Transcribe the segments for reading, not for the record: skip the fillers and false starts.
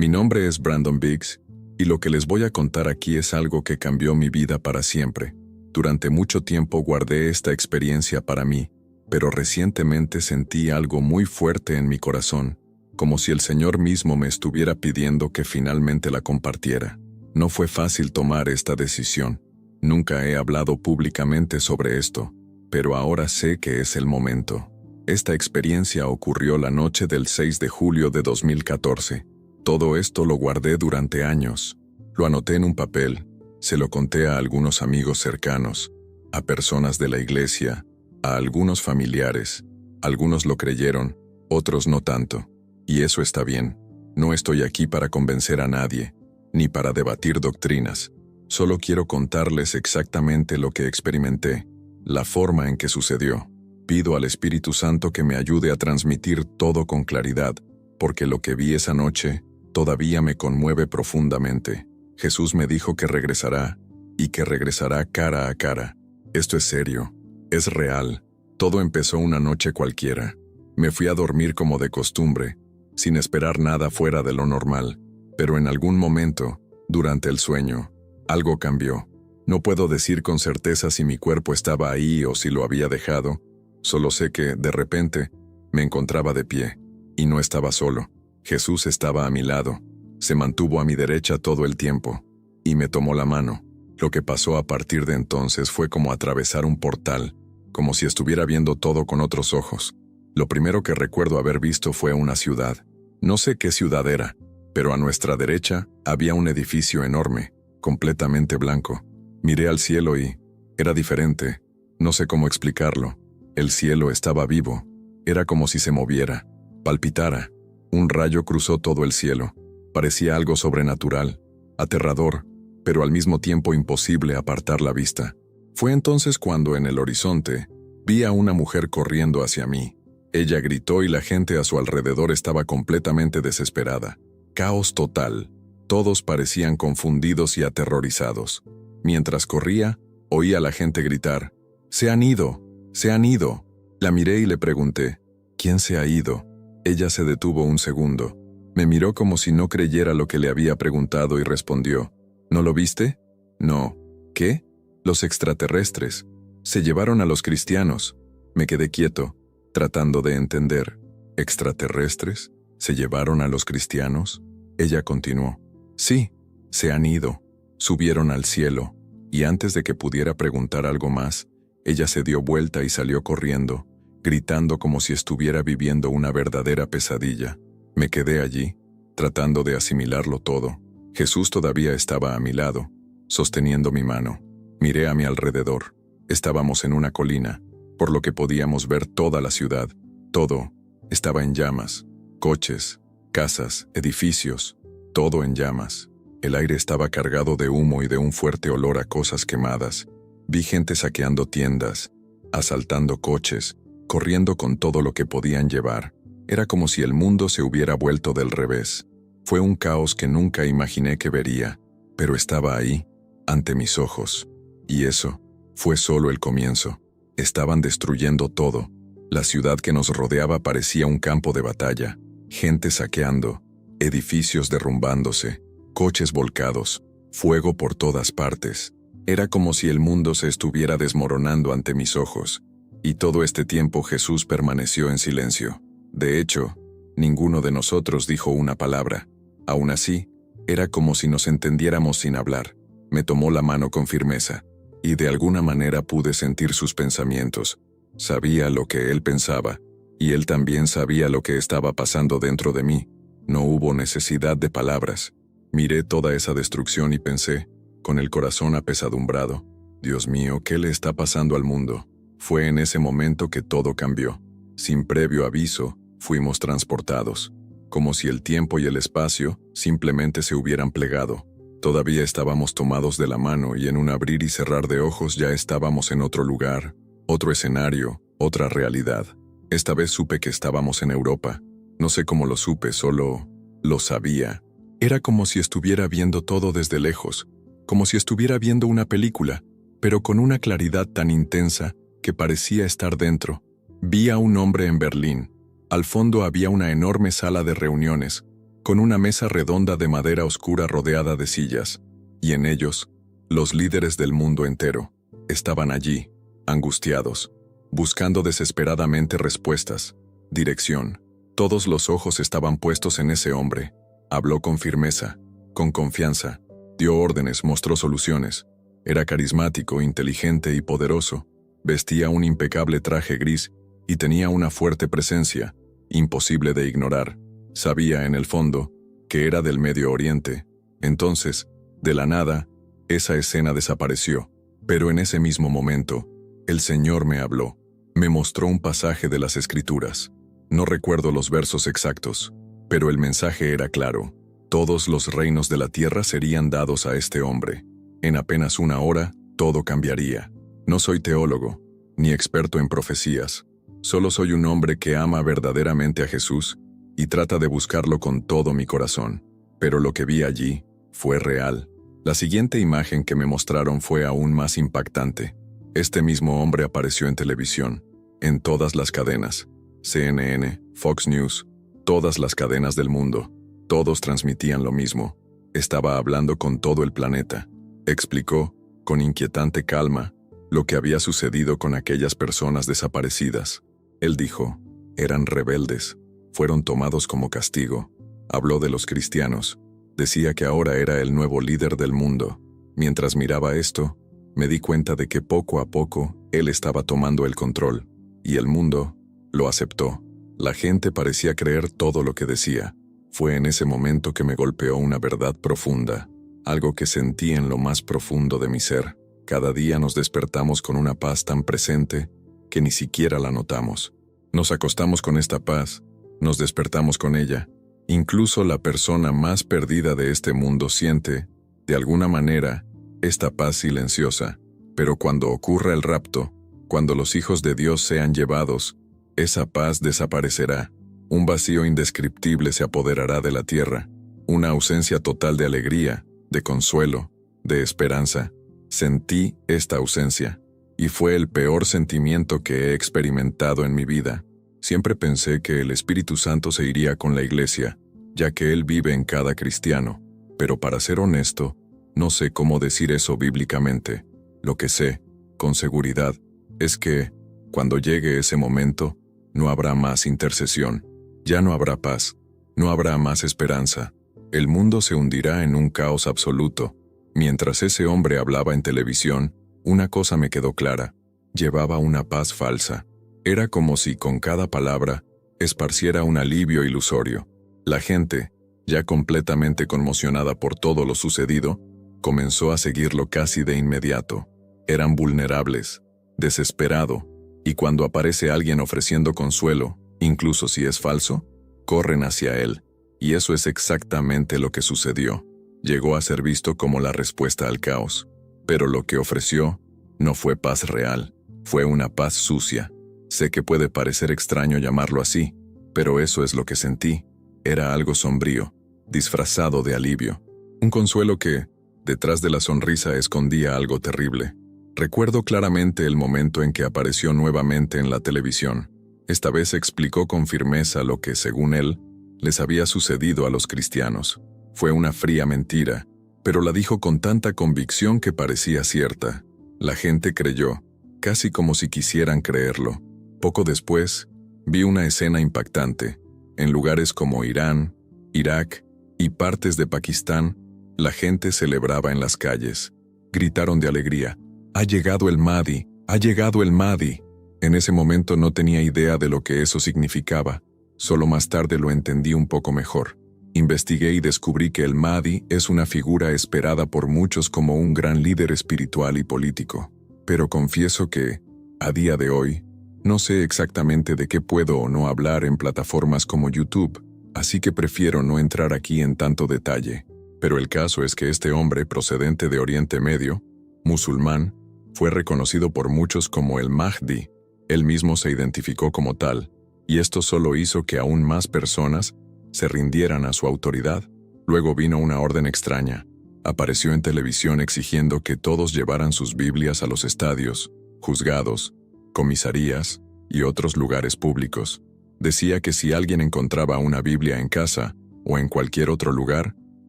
Mi nombre es Brandon Biggs, y lo que les voy a contar aquí es algo que cambió mi vida para siempre. Durante mucho tiempo guardé esta experiencia para mí, pero recientemente sentí algo muy fuerte en mi corazón, como si el Señor mismo me estuviera pidiendo que finalmente la compartiera. No fue fácil tomar esta decisión. Nunca he hablado públicamente sobre esto, pero ahora sé que es el momento. Esta experiencia ocurrió la noche del 6 de julio de 2014. Todo esto lo guardé durante años. Lo anoté en un papel, se lo conté a algunos amigos cercanos, a personas de la iglesia, a algunos familiares. Algunos lo creyeron, otros no tanto. Y eso está bien. No estoy aquí para convencer a nadie, ni para debatir doctrinas. Solo quiero contarles exactamente lo que experimenté, la forma en que sucedió. Pido al Espíritu Santo que me ayude a transmitir todo con claridad, porque lo que vi esa noche todavía me conmueve profundamente. Jesús me dijo que regresará, y que regresará cara a cara. Esto es serio, es real. Todo empezó una noche cualquiera. Me fui a dormir como de costumbre, sin esperar nada fuera de lo normal, pero en algún momento, durante el sueño, algo cambió. No puedo decir con certeza si mi cuerpo estaba ahí o si lo había dejado, solo sé que, de repente, me encontraba de pie, y no estaba solo. Jesús estaba a mi lado, se mantuvo a mi derecha todo el tiempo, y me tomó la mano. Lo que pasó a partir de entonces fue como atravesar un portal, como si estuviera viendo todo con otros ojos. Lo primero que recuerdo haber visto fue una ciudad. No sé qué ciudad era, pero a nuestra derecha había un edificio enorme, completamente blanco. Miré al cielo y era diferente. No sé cómo explicarlo. El cielo estaba vivo. Era como si se moviera, palpitara. Un rayo cruzó todo el cielo. Parecía algo sobrenatural, aterrador, pero al mismo tiempo imposible apartar la vista. Fue entonces cuando en el horizonte vi a una mujer corriendo hacia mí. Ella gritó y la gente a su alrededor estaba completamente desesperada. Caos total. Todos parecían confundidos y aterrorizados. Mientras corría, oí a la gente gritar: «¡Se han ido! ¡Se han ido!». La miré y le pregunté: «¿Quién se ha ido?». Ella se detuvo un segundo. Me miró como si no creyera lo que le había preguntado y respondió: «¿No lo viste?». «No». «¿Qué?». «Los extraterrestres. Se llevaron a los cristianos». Me quedé quieto, tratando de entender. ¿Extraterrestres? ¿Se llevaron a los cristianos? Ella continuó: «Sí, se han ido. Subieron al cielo». Y antes de que pudiera preguntar algo más, ella se dio vuelta y salió corriendo, gritando como si estuviera viviendo una verdadera pesadilla. Me quedé allí, tratando de asimilarlo todo. Jesús todavía estaba a mi lado, sosteniendo mi mano. Miré a mi alrededor. Estábamos en una colina, por lo que podíamos ver toda la ciudad. Todo estaba en llamas. Coches, casas, edificios, todo en llamas. El aire estaba cargado de humo y de un fuerte olor a cosas quemadas. Vi gente saqueando tiendas, asaltando coches, corriendo con todo lo que podían llevar. Era como si el mundo se hubiera vuelto del revés. Fue un caos que nunca imaginé que vería, pero estaba ahí, ante mis ojos. Y eso fue solo el comienzo. Estaban destruyendo todo. La ciudad que nos rodeaba parecía un campo de batalla. Gente saqueando, edificios derrumbándose, coches volcados, fuego por todas partes. Era como si el mundo se estuviera desmoronando ante mis ojos. Y todo este tiempo Jesús permaneció en silencio. De hecho, ninguno de nosotros dijo una palabra. Aún así, era como si nos entendiéramos sin hablar. Me tomó la mano con firmeza, y de alguna manera pude sentir sus pensamientos. Sabía lo que él pensaba, y él también sabía lo que estaba pasando dentro de mí. No hubo necesidad de palabras. Miré toda esa destrucción y pensé, con el corazón apesadumbrado: «Dios mío, ¿qué le está pasando al mundo?». Fue en ese momento que todo cambió. Sin previo aviso, fuimos transportados, como si el tiempo y el espacio simplemente se hubieran plegado. Todavía estábamos tomados de la mano y en un abrir y cerrar de ojos ya estábamos en otro lugar, otro escenario, otra realidad. Esta vez supe que estábamos en Europa. No sé cómo lo supe, solo lo sabía. Era como si estuviera viendo todo desde lejos, como si estuviera viendo una película, pero con una claridad tan intensa que parecía estar dentro. Vi a un hombre en Berlín. Al fondo había una enorme sala de reuniones, con una mesa redonda de madera oscura rodeada de sillas, y en ellos, los líderes del mundo entero, estaban allí, angustiados, buscando desesperadamente respuestas, dirección. Todos los ojos estaban puestos en ese hombre. Habló con firmeza, con confianza, dio órdenes, mostró soluciones. Era carismático, inteligente y poderoso. Vestía un impecable traje gris y tenía una fuerte presencia, imposible de ignorar. Sabía, en el fondo, que era del Medio Oriente. Entonces, de la nada, esa escena desapareció. Pero en ese mismo momento, el Señor me habló. Me mostró un pasaje de las Escrituras. No recuerdo los versos exactos, pero el mensaje era claro. Todos los reinos de la tierra serían dados a este hombre. En apenas una hora, todo cambiaría. No soy teólogo, ni experto en profecías. Solo soy un hombre que ama verdaderamente a Jesús y trata de buscarlo con todo mi corazón. Pero lo que vi allí fue real. La siguiente imagen que me mostraron fue aún más impactante. Este mismo hombre apareció en televisión, en todas las cadenas. CNN, Fox News, todas las cadenas del mundo. Todos transmitían lo mismo. Estaba hablando con todo el planeta. Explicó, con inquietante calma, lo que había sucedido con aquellas personas desaparecidas. Él dijo, eran rebeldes, fueron tomados como castigo. Habló de los cristianos. Decía que ahora era el nuevo líder del mundo. Mientras miraba esto, me di cuenta de que poco a poco él estaba tomando el control, y el mundo lo aceptó. La gente parecía creer todo lo que decía. Fue en ese momento que me golpeó una verdad profunda, algo que sentí en lo más profundo de mi ser. Cada día nos despertamos con una paz tan presente que ni siquiera la notamos. Nos acostamos con esta paz, nos despertamos con ella. Incluso la persona más perdida de este mundo siente, de alguna manera, esta paz silenciosa. Pero cuando ocurra el rapto, cuando los hijos de Dios sean llevados, esa paz desaparecerá. Un vacío indescriptible se apoderará de la tierra, una ausencia total de alegría, de consuelo, de esperanza. Sentí esta ausencia, y fue el peor sentimiento que he experimentado en mi vida. Siempre pensé que el Espíritu Santo se iría con la iglesia, ya que Él vive en cada cristiano, pero para ser honesto, no sé cómo decir eso bíblicamente. Lo que sé, con seguridad, es que, cuando llegue ese momento, no habrá más intercesión, ya no habrá paz, no habrá más esperanza. El mundo se hundirá en un caos absoluto. Mientras ese hombre hablaba en televisión, una cosa me quedó clara: llevaba una paz falsa. Era como si con cada palabra esparciera un alivio ilusorio. La gente, ya completamente conmocionada por todo lo sucedido, comenzó a seguirlo casi de inmediato. Eran vulnerables, desesperado, y cuando aparece alguien ofreciendo consuelo, incluso si es falso, corren hacia él. Y eso es exactamente lo que sucedió. Llegó a ser visto como la respuesta al caos. Pero lo que ofreció no fue paz real, fue una paz sucia. Sé que puede parecer extraño llamarlo así, pero eso es lo que sentí. Era algo sombrío, disfrazado de alivio. Un consuelo que, detrás de la sonrisa, escondía algo terrible. Recuerdo claramente el momento en que apareció nuevamente en la televisión. Esta vez explicó con firmeza lo que, según él, les había sucedido a los cristianos. Fue una fría mentira, pero la dijo con tanta convicción que parecía cierta. La gente creyó, casi como si quisieran creerlo. Poco después, vi una escena impactante. En lugares como Irán, Irak y partes de Pakistán, la gente celebraba en las calles. Gritaron de alegría: «¡Ha llegado el Mahdi! ¡Ha llegado el Mahdi!». En ese momento no tenía idea de lo que eso significaba. Solo más tarde lo entendí un poco mejor. Investigué y descubrí que el Mahdi es una figura esperada por muchos como un gran líder espiritual y político. Pero confieso que, a día de hoy, no sé exactamente de qué puedo o no hablar en plataformas como YouTube, así que prefiero no entrar aquí en tanto detalle. Pero el caso es que este hombre procedente de Oriente Medio, musulmán, fue reconocido por muchos como el Mahdi. Él mismo se identificó como tal, y esto solo hizo que aún más personas se rindieran a su autoridad. Luego vino una orden extraña. Apareció en televisión exigiendo que todos llevaran sus Biblias a los estadios, juzgados, comisarías y otros lugares públicos. Decía que si alguien encontraba una Biblia en casa, o en cualquier otro lugar,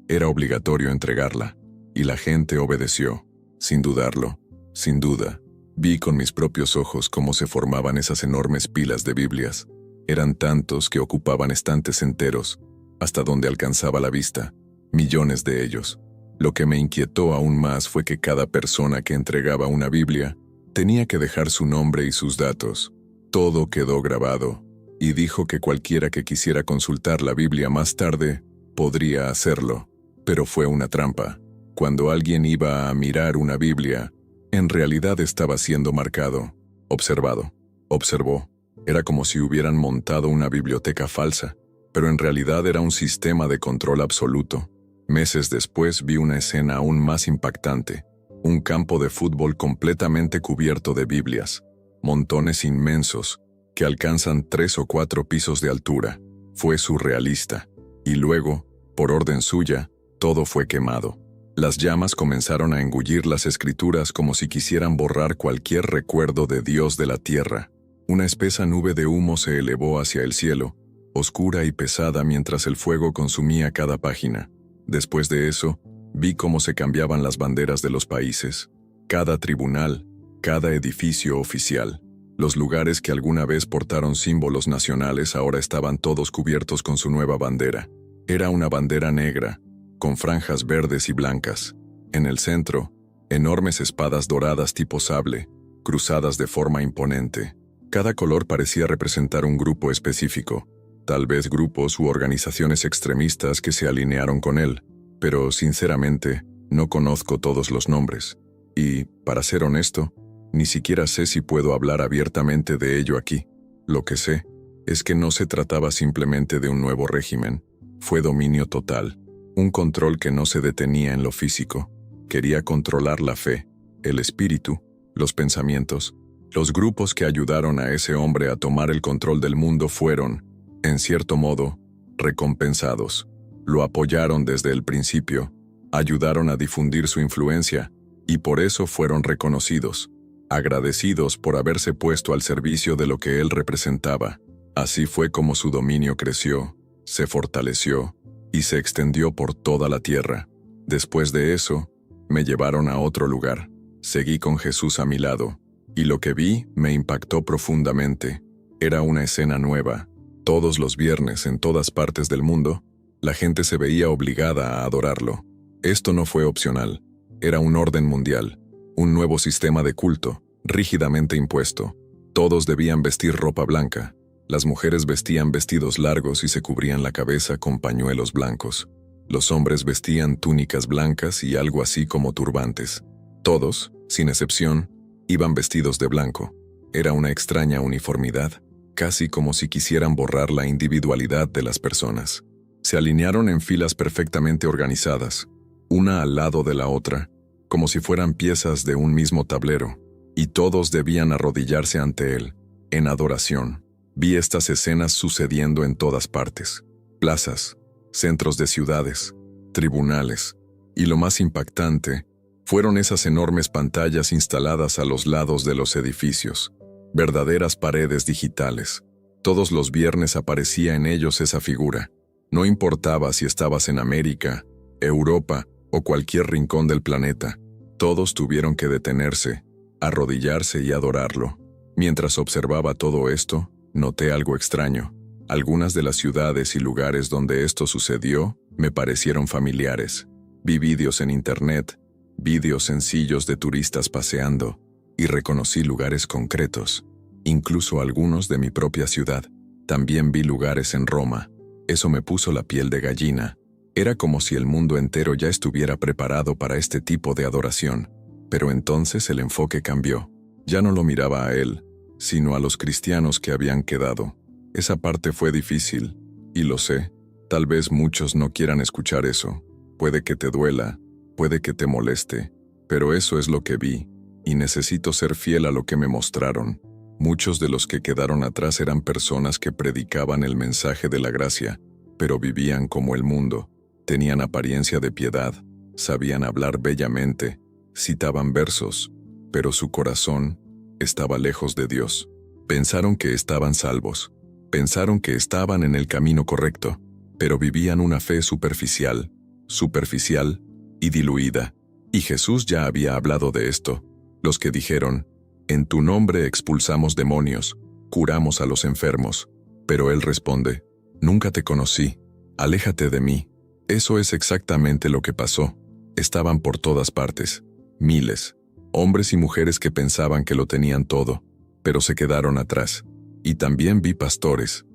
era obligatorio entregarla, y la gente obedeció, sin dudarlo, sin duda. Vi con mis propios ojos cómo se formaban esas enormes pilas de Biblias. Eran tantos que ocupaban estantes enteros, hasta donde alcanzaba la vista, millones de ellos. Lo que me inquietó aún más fue que cada persona que entregaba una Biblia tenía que dejar su nombre y sus datos. Todo quedó grabado, y dijo que cualquiera que quisiera consultar la Biblia más tarde podría hacerlo. Pero fue una trampa. Cuando alguien iba a mirar una Biblia, en realidad estaba siendo marcado, observado. Observó. Era como si hubieran montado una biblioteca falsa, pero en realidad era un sistema de control absoluto. Meses después vi una escena aún más impactante. Un campo de fútbol completamente cubierto de Biblias. Montones inmensos, que alcanzan 3 o 4 pisos de altura. Fue surrealista. Y luego, por orden suya, todo fue quemado. Las llamas comenzaron a engullir las escrituras como si quisieran borrar cualquier recuerdo de Dios de la tierra. Una espesa nube de humo se elevó hacia el cielo, oscura y pesada mientras el fuego consumía cada página. Después de eso, vi cómo se cambiaban las banderas de los países, cada tribunal, cada edificio oficial. Los lugares que alguna vez portaron símbolos nacionales ahora estaban todos cubiertos con su nueva bandera. Era una bandera negra, con franjas verdes y blancas. En el centro, enormes espadas doradas tipo sable, cruzadas de forma imponente. Cada color parecía representar un grupo específico, tal vez grupos u organizaciones extremistas que se alinearon con él, pero sinceramente no conozco todos los nombres. Y, para ser honesto, ni siquiera sé si puedo hablar abiertamente de ello aquí. Lo que sé es que no se trataba simplemente de un nuevo régimen, fue dominio total, un control que no se detenía en lo físico. Quería controlar la fe, el espíritu, los pensamientos. Los grupos que ayudaron a ese hombre a tomar el control del mundo fueron, en cierto modo, recompensados. Lo apoyaron desde el principio, ayudaron a difundir su influencia, y por eso fueron reconocidos, agradecidos por haberse puesto al servicio de lo que él representaba. Así fue como su dominio creció, se fortaleció, y se extendió por toda la tierra. Después de eso, me llevaron a otro lugar. Seguí con Jesús a mi lado, y lo que vi me impactó profundamente. Era una escena nueva. Todos los viernes, en todas partes del mundo, la gente se veía obligada a adorarlo. Esto no fue opcional. Era un orden mundial, un nuevo sistema de culto, rígidamente impuesto. Todos debían vestir ropa blanca. Las mujeres vestían vestidos largos y se cubrían la cabeza con pañuelos blancos. Los hombres vestían túnicas blancas y algo así como turbantes. Todos, sin excepción, iban vestidos de blanco. Era una extraña uniformidad, casi como si quisieran borrar la individualidad de las personas. Se alinearon en filas perfectamente organizadas, una al lado de la otra, como si fueran piezas de un mismo tablero, y todos debían arrodillarse ante él, en adoración. Vi estas escenas sucediendo en todas partes: plazas, centros de ciudades, tribunales, y lo más impactante fueron esas enormes pantallas instaladas a los lados de los edificios, verdaderas paredes digitales. Todos los viernes aparecía en ellos esa figura. No importaba si estabas en América, Europa o cualquier rincón del planeta, todos tuvieron que detenerse, arrodillarse y adorarlo. Mientras observaba todo esto, noté algo extraño. Algunas de las ciudades y lugares donde esto sucedió me parecieron familiares. Vi vídeos en internet, vídeos sencillos de turistas paseando, y reconocí lugares concretos, incluso algunos de mi propia ciudad. También vi lugares en Roma. Eso me puso la piel de gallina. Era como si el mundo entero ya estuviera preparado para este tipo de adoración. Pero entonces el enfoque cambió. Ya no lo miraba a él, sino a los cristianos que habían quedado. Esa parte fue difícil, y lo sé. Tal vez muchos no quieran escuchar eso. Puede que te duela, puede que te moleste, pero eso es lo que vi, y necesito ser fiel a lo que me mostraron. Muchos de los que quedaron atrás eran personas que predicaban el mensaje de la gracia, pero vivían como el mundo. Tenían apariencia de piedad, sabían hablar bellamente, citaban versos, pero su corazón estaba lejos de Dios. Pensaron que estaban salvos, pensaron que estaban en el camino correcto, pero vivían una fe superficial y diluida. Y Jesús ya había hablado de esto. Los que dijeron, en tu nombre expulsamos demonios, curamos a los enfermos. Pero él responde, nunca te conocí, aléjate de mí. Eso es exactamente lo que pasó. Estaban por todas partes, miles, hombres y mujeres que pensaban que lo tenían todo, pero se quedaron atrás. Y también vi pastores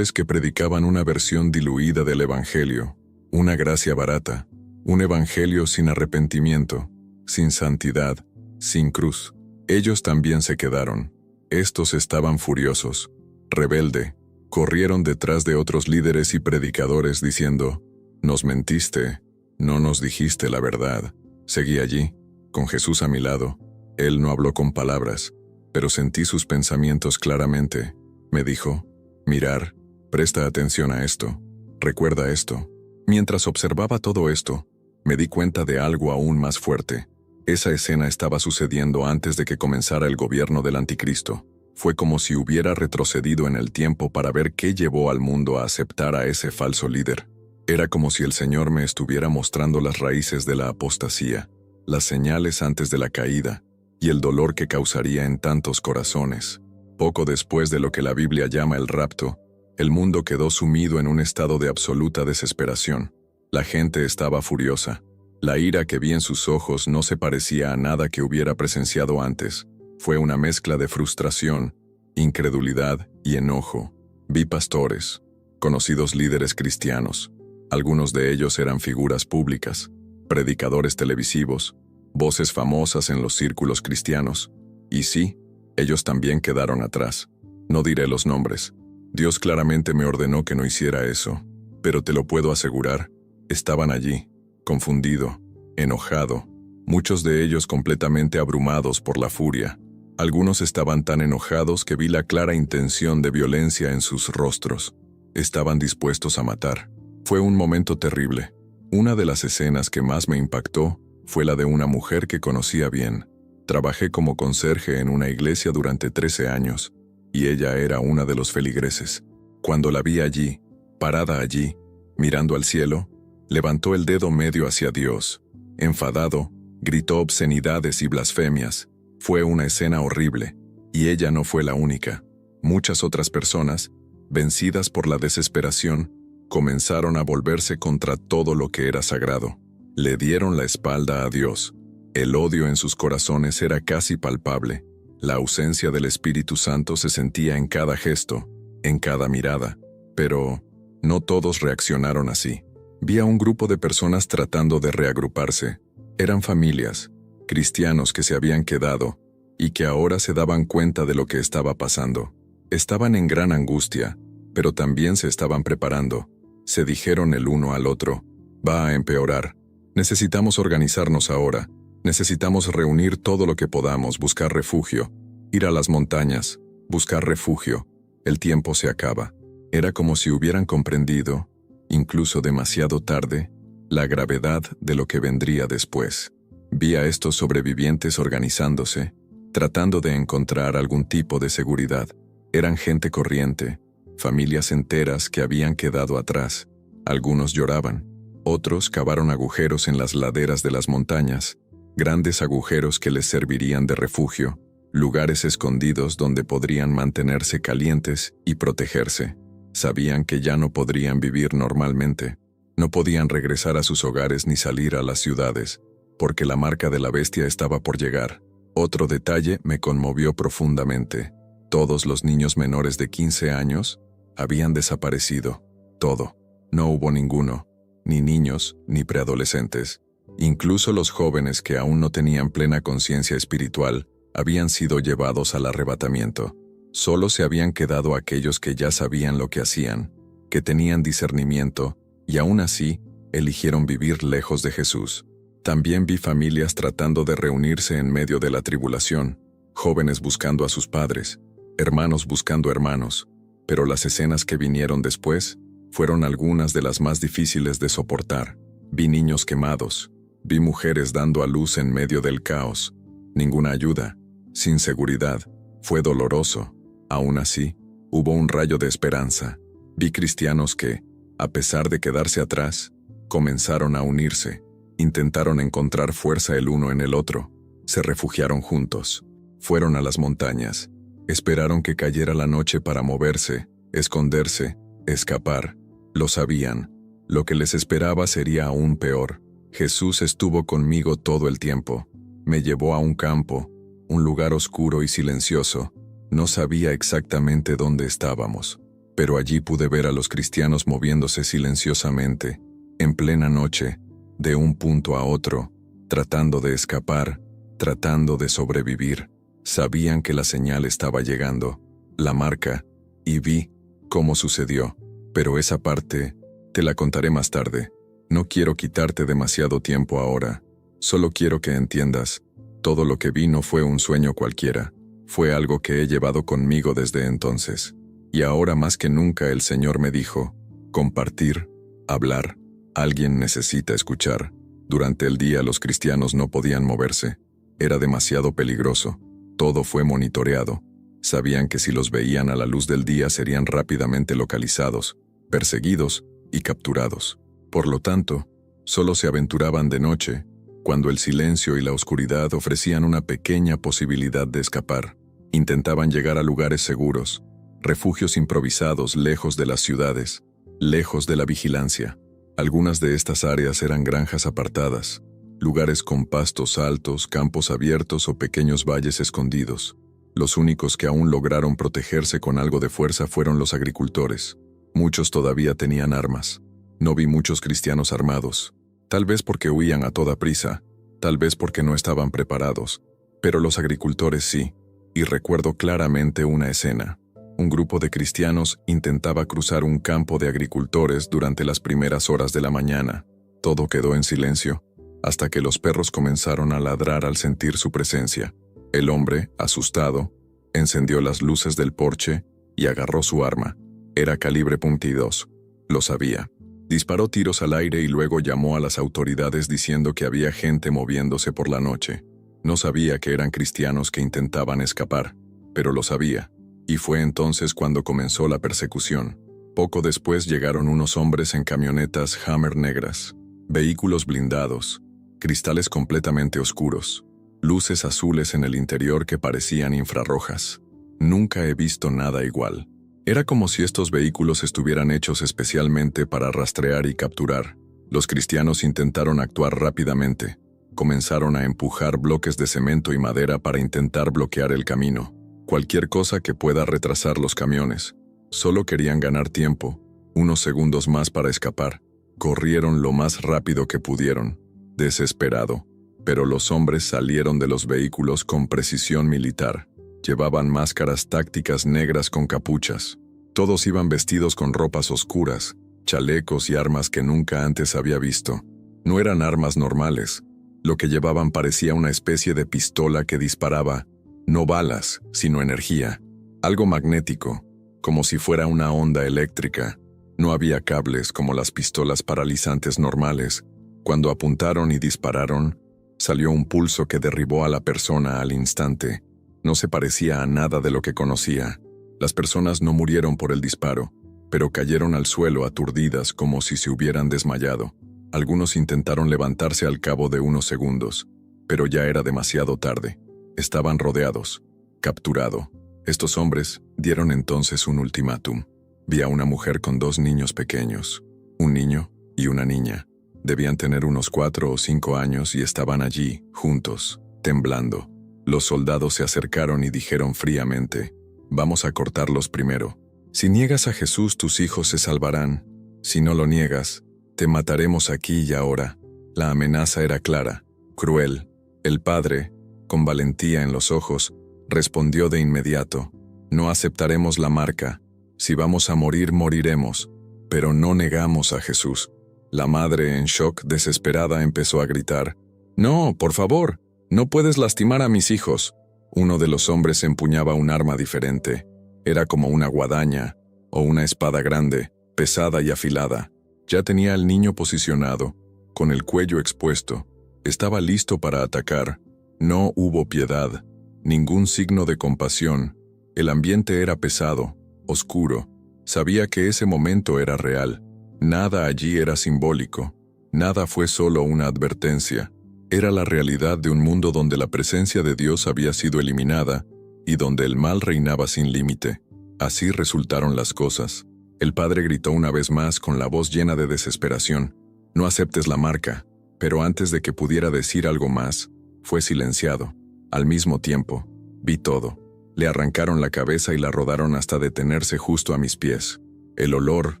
que predicaban una versión diluida del Evangelio, una gracia barata, un evangelio sin arrepentimiento, sin santidad, sin cruz. Ellos también se quedaron. Estos estaban furiosos, rebelde, corrieron detrás de otros líderes y predicadores diciendo, nos mentiste, no nos dijiste la verdad. Seguí allí, con Jesús a mi lado. Él no habló con palabras, pero sentí sus pensamientos claramente. Me dijo, mirar, presta atención a esto, recuerda esto. Mientras observaba todo esto, me di cuenta de algo aún más fuerte. Esa escena estaba sucediendo antes de que comenzara el gobierno del Anticristo. Fue como si hubiera retrocedido en el tiempo para ver qué llevó al mundo a aceptar a ese falso líder. Era como si el Señor me estuviera mostrando las raíces de la apostasía, las señales antes de la caída, y el dolor que causaría en tantos corazones. Poco después de lo que la Biblia llama el rapto, el mundo quedó sumido en un estado de absoluta desesperación. La gente estaba furiosa. La ira que vi en sus ojos no se parecía a nada que hubiera presenciado antes. Fue una mezcla de frustración, incredulidad y enojo. Vi pastores, conocidos líderes cristianos. Algunos de ellos eran figuras públicas, predicadores televisivos, voces famosas en los círculos cristianos. Y sí, ellos también quedaron atrás. No diré los nombres. Dios claramente me ordenó que no hiciera eso, pero te lo puedo asegurar, estaban allí, confundido, enojado, muchos de ellos completamente abrumados por la furia. Algunos estaban tan enojados que vi la clara intención de violencia en sus rostros. Estaban dispuestos a matar. Fue un momento terrible. Una de las escenas que más me impactó fue la de una mujer que conocía bien. Trabajé como conserje en una iglesia durante 13 años, y ella era una de los feligreses. Cuando la vi allí, parada allí, mirando al cielo, levantó el dedo medio hacia Dios. Enfadado, gritó obscenidades y blasfemias. Fue una escena horrible, y ella no fue la única. Muchas otras personas, vencidas por la desesperación, comenzaron a volverse contra todo lo que era sagrado. Le dieron la espalda a Dios. El odio en sus corazones era casi palpable. La ausencia del Espíritu Santo se sentía en cada gesto, en cada mirada. Pero no todos reaccionaron así. Vi a un grupo de personas tratando de reagruparse. Eran familias, cristianos que se habían quedado y que ahora se daban cuenta de lo que estaba pasando. Estaban en gran angustia, pero también se estaban preparando. Se dijeron el uno al otro, va a empeorar. Necesitamos organizarnos ahora. Necesitamos reunir todo lo que podamos, buscar refugio, ir a las montañas, buscar refugio. El tiempo se acaba. Era como si hubieran comprendido, incluso demasiado tarde, la gravedad de lo que vendría después. Vi a estos sobrevivientes organizándose, tratando de encontrar algún tipo de seguridad. Eran gente corriente, familias enteras que habían quedado atrás. Algunos lloraban, otros cavaron agujeros en las laderas de las montañas, grandes agujeros que les servirían de refugio, lugares escondidos donde podrían mantenerse calientes y protegerse. Sabían que ya no podrían vivir normalmente, no podían regresar a sus hogares ni salir a las ciudades, porque la marca de la bestia estaba por llegar. Otro detalle me conmovió profundamente. Todos los niños menores de 15 años habían desaparecido. Todo. No hubo ninguno, ni niños, ni preadolescentes. Incluso los jóvenes que aún no tenían plena conciencia espiritual habían sido llevados al arrebatamiento. Solo se habían quedado aquellos que ya sabían lo que hacían, que tenían discernimiento, y aún así, eligieron vivir lejos de Jesús. También vi familias tratando de reunirse en medio de la tribulación, jóvenes buscando a sus padres, hermanos buscando hermanos, pero las escenas que vinieron después fueron algunas de las más difíciles de soportar. Vi niños quemados, vi mujeres dando a luz en medio del caos, ninguna ayuda, sin seguridad. Fue doloroso. Aún así, hubo un rayo de esperanza. Vi cristianos que, A pesar de quedarse atrás, comenzaron a unirse. Intentaron encontrar fuerza el uno en el otro. Se refugiaron juntos. Fueron a las montañas. Esperaron que cayera la noche para moverse, esconderse, escapar. Lo sabían. Lo que les esperaba sería aún peor. Jesús estuvo conmigo todo el tiempo. Me llevó a un campo, un lugar oscuro y silencioso. No sabía exactamente dónde estábamos, pero allí pude ver a los cristianos moviéndose silenciosamente, en plena noche, de un punto a otro, tratando de escapar, tratando de sobrevivir. Sabían que la señal estaba llegando, la marca, y vi cómo sucedió. Pero esa parte te la contaré más tarde. No quiero quitarte demasiado tiempo ahora. Solo quiero que entiendas, todo lo que vi no fue un sueño cualquiera. Fue algo que he llevado conmigo desde entonces. Y ahora más que nunca el Señor me dijo, compartir, hablar. Alguien necesita escuchar. Durante el día los cristianos no podían moverse. Era demasiado peligroso. Todo fue monitoreado. Sabían que si los veían a la luz del día serían rápidamente localizados, perseguidos y capturados. Por lo tanto, solo se aventuraban de noche, cuando el silencio y la oscuridad ofrecían una pequeña posibilidad de escapar. Intentaban llegar a lugares seguros, refugios improvisados lejos de las ciudades, lejos de la vigilancia. Algunas de estas áreas eran granjas apartadas, lugares con pastos altos, campos abiertos o pequeños valles escondidos. Los únicos que aún lograron protegerse con algo de fuerza fueron los agricultores. Muchos todavía tenían armas. No vi muchos cristianos armados, tal vez porque huían a toda prisa, tal vez porque no estaban preparados, pero los agricultores sí, y recuerdo claramente una escena. Un grupo de cristianos intentaba cruzar un campo de agricultores durante las primeras horas de la mañana. Todo quedó en silencio, hasta que los perros comenzaron a ladrar al sentir su presencia. El hombre, asustado, encendió las luces del porche y agarró su arma. Era calibre .22. Lo sabía. Disparó tiros al aire y luego llamó a las autoridades diciendo que había gente moviéndose por la noche. No sabía que eran cristianos que intentaban escapar, pero lo sabía. Y fue entonces cuando comenzó la persecución. Poco después llegaron unos hombres en camionetas Hammer negras, vehículos blindados, cristales completamente oscuros, luces azules en el interior que parecían infrarrojas. Nunca he visto nada igual. Era como si estos vehículos estuvieran hechos especialmente para rastrear y capturar. Los cristianos intentaron actuar rápidamente. Comenzaron a empujar bloques de cemento y madera para intentar bloquear el camino. Cualquier cosa que pueda retrasar los camiones. Solo querían ganar tiempo, unos segundos más para escapar. Corrieron lo más rápido que pudieron, desesperado. Pero los hombres salieron de los vehículos con precisión militar. Llevaban máscaras tácticas negras con capuchas. Todos iban vestidos con ropas oscuras, chalecos y armas que nunca antes había visto. No eran armas normales. Lo que llevaban parecía una especie de pistola que disparaba, no balas, sino energía. Algo magnético, como si fuera una onda eléctrica. No había cables como las pistolas paralizantes normales. Cuando apuntaron y dispararon, salió un pulso que derribó a la persona al instante. No se parecía a nada de lo que conocía. Las personas no murieron por el disparo, pero cayeron al suelo aturdidas como si se hubieran desmayado. Algunos intentaron levantarse al cabo de unos segundos, pero ya era demasiado tarde. Estaban rodeados, capturado. Estos hombres dieron entonces un ultimátum. Vi a una mujer con 2 niños pequeños, un niño y una niña. Debían tener unos 4 o 5 años y estaban allí, juntos, temblando. Los soldados se acercaron y dijeron fríamente, «Vamos a cortarlos primero. Si niegas a Jesús, tus hijos se salvarán. Si no lo niegas, te mataremos aquí y ahora». La amenaza era clara, cruel. El padre, con valentía en los ojos, respondió de inmediato, «No aceptaremos la marca. Si vamos a morir, moriremos, pero no negamos a Jesús». La madre, en shock, desesperada, empezó a gritar, «No, por favor, no puedes lastimar a mis hijos». Uno de los hombres empuñaba un arma diferente. Era como una guadaña o una espada grande, pesada y afilada. Ya tenía al niño posicionado, con el cuello expuesto. Estaba listo para atacar. No hubo piedad, ningún signo de compasión. El ambiente era pesado, oscuro. Sabía que ese momento era real. Nada allí era simbólico. Nada fue solo una advertencia. Era la realidad de un mundo donde la presencia de Dios había sido eliminada y donde el mal reinaba sin límite. Así resultaron las cosas. El padre gritó una vez más con la voz llena de desesperación: «No aceptes la marca». Pero antes de que pudiera decir algo más, fue silenciado. Al mismo tiempo, vi todo. Le arrancaron la cabeza y la rodaron hasta detenerse justo a mis pies. El olor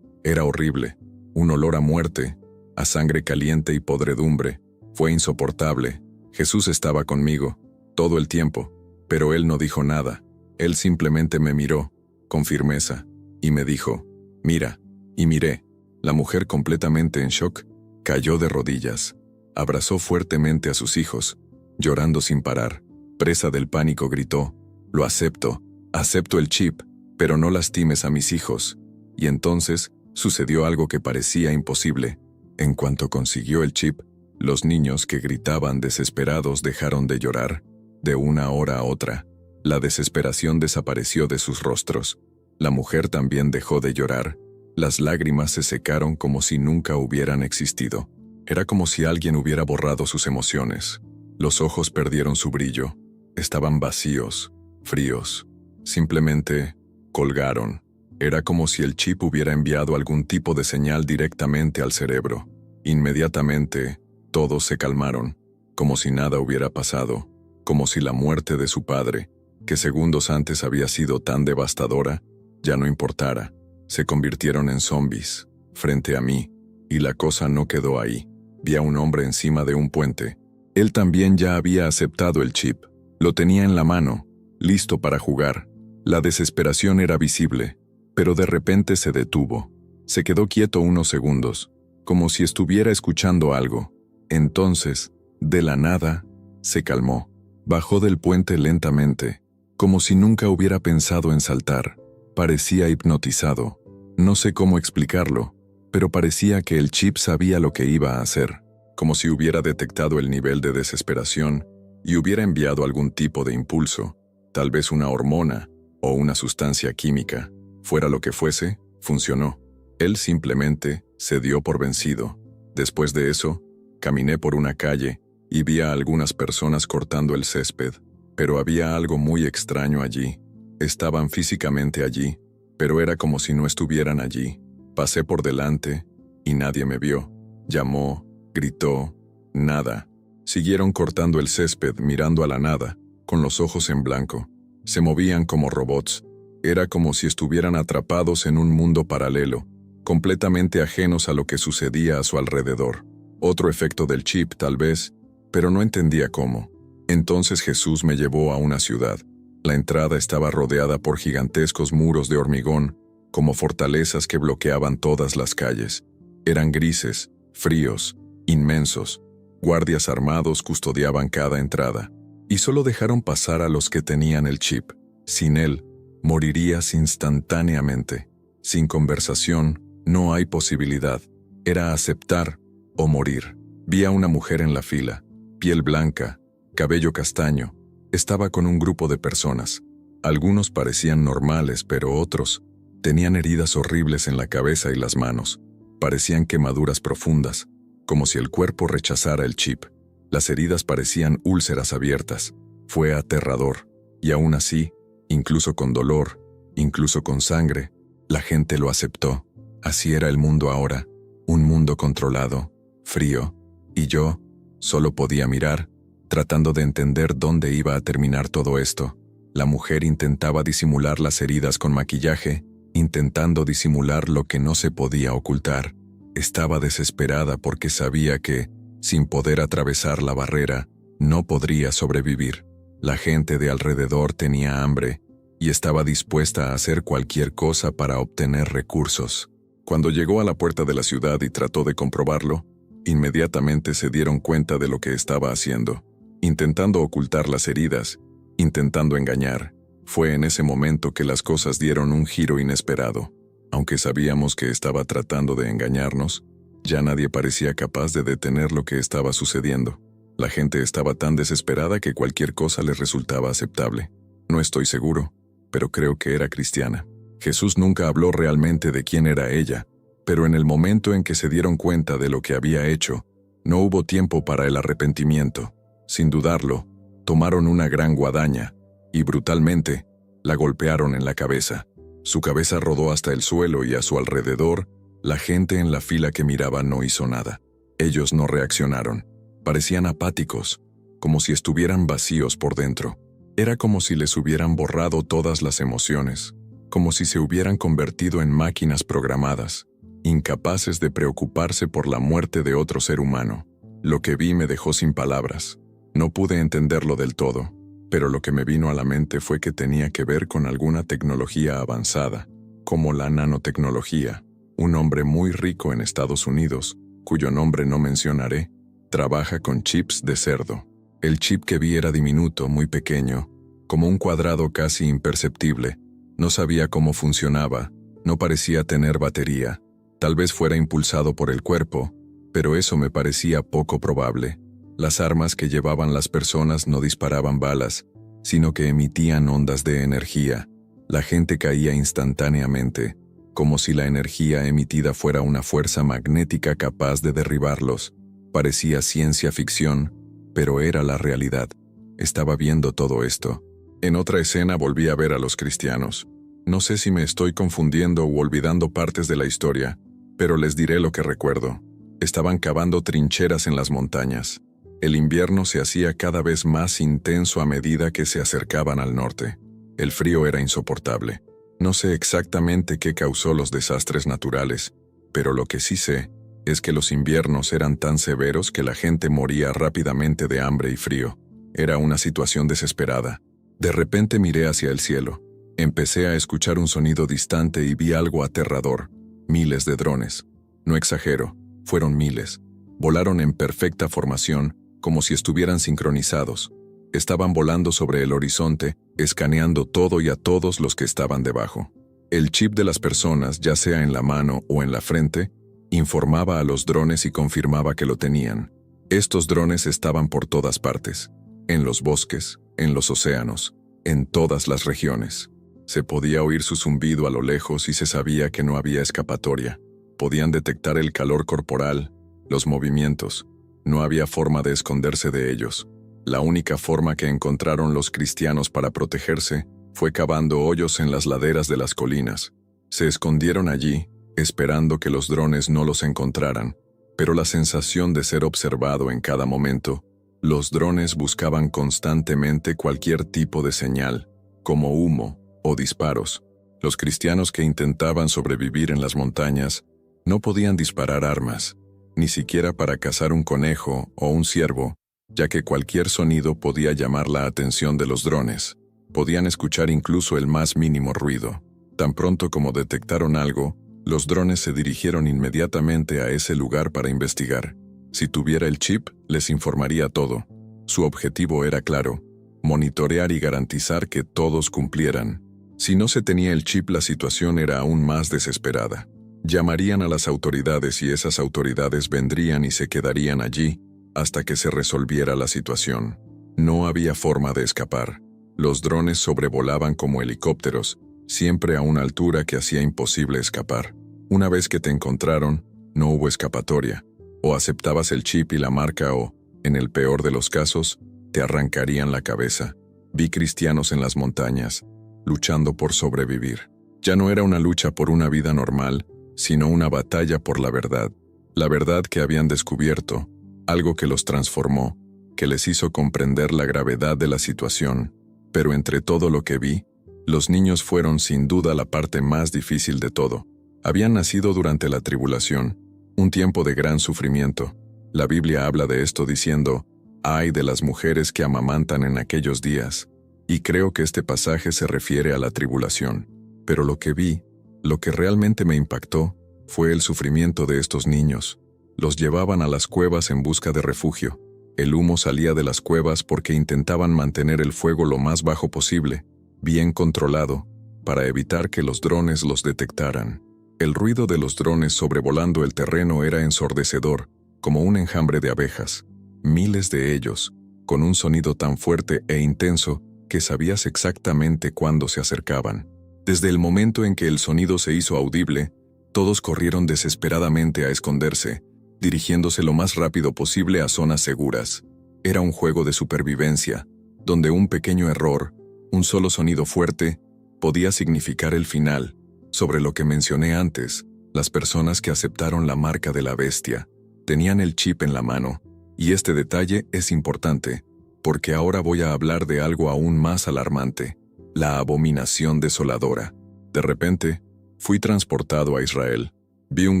era horrible, un olor a muerte, a sangre caliente y podredumbre. Fue insoportable. Jesús estaba conmigo, todo el tiempo, pero él no dijo nada. Él simplemente me miró, con firmeza, y me dijo: «Mira». Y miré. La mujer, completamente en shock, cayó de rodillas. Abrazó fuertemente a sus hijos, llorando sin parar. Presa del pánico, gritó: «Lo acepto, acepto el chip, pero no lastimes a mis hijos». Y entonces sucedió algo que parecía imposible. En cuanto consiguió el chip, los niños que gritaban desesperados dejaron de llorar. De una hora a otra, la desesperación desapareció de sus rostros. La mujer también dejó de llorar. Las lágrimas se secaron como si nunca hubieran existido. Era como si alguien hubiera borrado sus emociones. Los ojos perdieron su brillo. Estaban vacíos, fríos. Simplemente colgaron. Era como si el chip hubiera enviado algún tipo de señal directamente al cerebro. Inmediatamente, todos se calmaron, como si nada hubiera pasado, como si la muerte de su padre, que segundos antes había sido tan devastadora, ya no importara. Se convirtieron en zombies, frente a mí, y la cosa no quedó ahí. Vi a un hombre encima de un puente. Él también ya había aceptado el chip. Lo tenía en la mano, listo para jugar. La desesperación era visible, pero de repente se detuvo. Se quedó quieto unos segundos, como si estuviera escuchando algo. Entonces, de la nada, se calmó. Bajó del puente lentamente, como si nunca hubiera pensado en saltar. Parecía hipnotizado. No sé cómo explicarlo, pero parecía que el chip sabía lo que iba a hacer, como si hubiera detectado el nivel de desesperación y hubiera enviado algún tipo de impulso, tal vez una hormona o una sustancia química. Fuera lo que fuese, funcionó. Él simplemente se dio por vencido. Después de eso, caminé por una calle y vi a algunas personas cortando el césped, pero había algo muy extraño allí. Estaban físicamente allí, pero era como si no estuvieran allí. Pasé por delante y nadie me vio. Llamó, gritó, nada. Siguieron cortando el césped mirando a la nada, con los ojos en blanco. Se movían como robots. Era como si estuvieran atrapados en un mundo paralelo, completamente ajenos a lo que sucedía a su alrededor. Otro efecto del chip, tal vez, pero no entendía cómo. Entonces Jesús me llevó a una ciudad. La entrada estaba rodeada por gigantescos muros de hormigón, como fortalezas que bloqueaban todas las calles. Eran grises, fríos, inmensos. Guardias armados custodiaban cada entrada, y solo dejaron pasar a los que tenían el chip. Sin él, morirías instantáneamente. Sin conversación, no hay posibilidad. Era aceptar o morir. Vi a una mujer en la fila, piel blanca, cabello castaño. Estaba con un grupo de personas. Algunos parecían normales, pero otros tenían heridas horribles en la cabeza y las manos. Parecían quemaduras profundas, como si el cuerpo rechazara el chip. Las heridas parecían úlceras abiertas. Fue aterrador. Y aún así, incluso con dolor, incluso con sangre, la gente lo aceptó. Así era el mundo ahora, un mundo controlado, frío, y yo solo podía mirar, tratando de entender dónde iba a terminar todo esto. La mujer intentaba disimular las heridas con maquillaje, intentando disimular lo que no se podía ocultar. Estaba desesperada porque sabía que, sin poder atravesar la barrera, no podría sobrevivir. La gente de alrededor tenía hambre y estaba dispuesta a hacer cualquier cosa para obtener recursos. Cuando llegó a la puerta de la ciudad y trató de comprobarlo, inmediatamente se dieron cuenta de lo que estaba haciendo, intentando ocultar las heridas, intentando engañar. Fue en ese momento que las cosas dieron un giro inesperado. Aunque sabíamos que estaba tratando de engañarnos, ya nadie parecía capaz de detener lo que estaba sucediendo. La gente estaba tan desesperada que cualquier cosa les resultaba aceptable. No estoy seguro, pero creo que era cristiana. Jesús nunca habló realmente de quién era ella, Pero en el momento en que se dieron cuenta de lo que había hecho, no hubo tiempo para el arrepentimiento. Sin dudarlo, tomaron una gran guadaña y brutalmente la golpearon en la cabeza. Su cabeza rodó hasta el suelo y a su alrededor, la gente en la fila que miraba no hizo nada. Ellos no reaccionaron. Parecían apáticos, como si estuvieran vacíos por dentro. Era como si les hubieran borrado todas las emociones, como si se hubieran convertido en máquinas programadas, incapaces de preocuparse por la muerte de otro ser humano. Lo que vi me dejó sin palabras. No pude entenderlo del todo, pero lo que me vino a la mente fue que tenía que ver con alguna tecnología avanzada, como la nanotecnología. Un hombre muy rico en Estados Unidos, cuyo nombre no mencionaré, trabaja con chips de cerdo. El chip que vi era diminuto, muy pequeño, como un cuadrado casi imperceptible. No sabía cómo funcionaba, no parecía tener batería. Tal vez fuera impulsado por el cuerpo, pero eso me parecía poco probable. Las armas que llevaban las personas no disparaban balas, sino que emitían ondas de energía. La gente caía instantáneamente, como si la energía emitida fuera una fuerza magnética capaz de derribarlos. Parecía ciencia ficción, pero era la realidad. Estaba viendo todo esto. En otra escena volví a ver a los cristianos. No sé si me estoy confundiendo o olvidando partes de la historia, pero les diré lo que recuerdo. Estaban cavando trincheras en las montañas. El invierno se hacía cada vez más intenso a medida que se acercaban al norte. El frío era insoportable. No sé exactamente qué causó los desastres naturales, pero lo que sí sé es que los inviernos eran tan severos que la gente moría rápidamente de hambre y frío. Era una situación desesperada. De repente miré hacia el cielo. Empecé a escuchar un sonido distante y vi algo aterrador. Miles de drones. No exagero, fueron miles. Volaron en perfecta formación, como si estuvieran sincronizados. Estaban volando sobre el horizonte, escaneando todo y a todos los que estaban debajo. El chip de las personas, ya sea en la mano o en la frente, informaba a los drones y confirmaba que lo tenían. Estos drones estaban por todas partes, en los bosques, en los océanos, en todas las regiones. Se podía oír su zumbido a lo lejos y se sabía que no había escapatoria. Podían detectar el calor corporal, los movimientos. No había forma de esconderse de ellos. La única forma que encontraron los cristianos para protegerse fue cavando hoyos en las laderas de las colinas. Se escondieron allí, esperando que los drones no los encontraran, pero la sensación de ser observado en cada momento, los drones buscaban constantemente cualquier tipo de señal, como humo o disparos. Los cristianos que intentaban sobrevivir en las montañas no podían disparar armas, ni siquiera para cazar un conejo o un ciervo, ya que cualquier sonido podía llamar la atención de los drones. Podían escuchar incluso el más mínimo ruido. Tan pronto como detectaron algo, los drones se dirigieron inmediatamente a ese lugar para investigar. Si tuviera el chip, les informaría todo. Su objetivo era claro: monitorear y garantizar que todos cumplieran. Si no se tenía el chip, la situación era aún más desesperada. Llamarían a las autoridades y esas autoridades vendrían y se quedarían allí hasta que se resolviera la situación. No había forma de escapar. Los drones sobrevolaban como helicópteros, siempre a una altura que hacía imposible escapar. Una vez que te encontraron, no hubo escapatoria. O aceptabas el chip y la marca o, en el peor de los casos, te arrancarían la cabeza. Vi cristianos en las montañas, luchando por sobrevivir. Ya no era una lucha por una vida normal, sino una batalla por la verdad que habían descubierto, algo que los transformó, que les hizo comprender la gravedad de la situación. Pero entre todo lo que vi, los niños fueron sin duda la parte más difícil de todo. Habían nacido durante la tribulación, un tiempo de gran sufrimiento. La Biblia habla de esto diciendo: «Ay de las mujeres que amamantan en aquellos días». Y creo que este pasaje se refiere a la tribulación. Pero lo que vi, lo que realmente me impactó, fue el sufrimiento de estos niños. Los llevaban a las cuevas en busca de refugio. El humo salía de las cuevas porque intentaban mantener el fuego lo más bajo posible, bien controlado, para evitar que los drones los detectaran. El ruido de los drones sobrevolando el terreno era ensordecedor, como un enjambre de abejas. Miles de ellos, con un sonido tan fuerte e intenso que sabías exactamente cuándo se acercaban. Desde el momento en que el sonido se hizo audible, Todos corrieron desesperadamente a esconderse, dirigiéndose lo más rápido posible a zonas seguras. Era un juego de supervivencia, donde un pequeño error, un solo sonido fuerte, podía significar el final. Sobre lo que mencioné antes, las personas que aceptaron la marca de la bestia tenían el chip en la mano, y este detalle es importante, porque ahora voy a hablar de algo aún más alarmante: la abominación desoladora. De repente, fui transportado a Israel. Vi un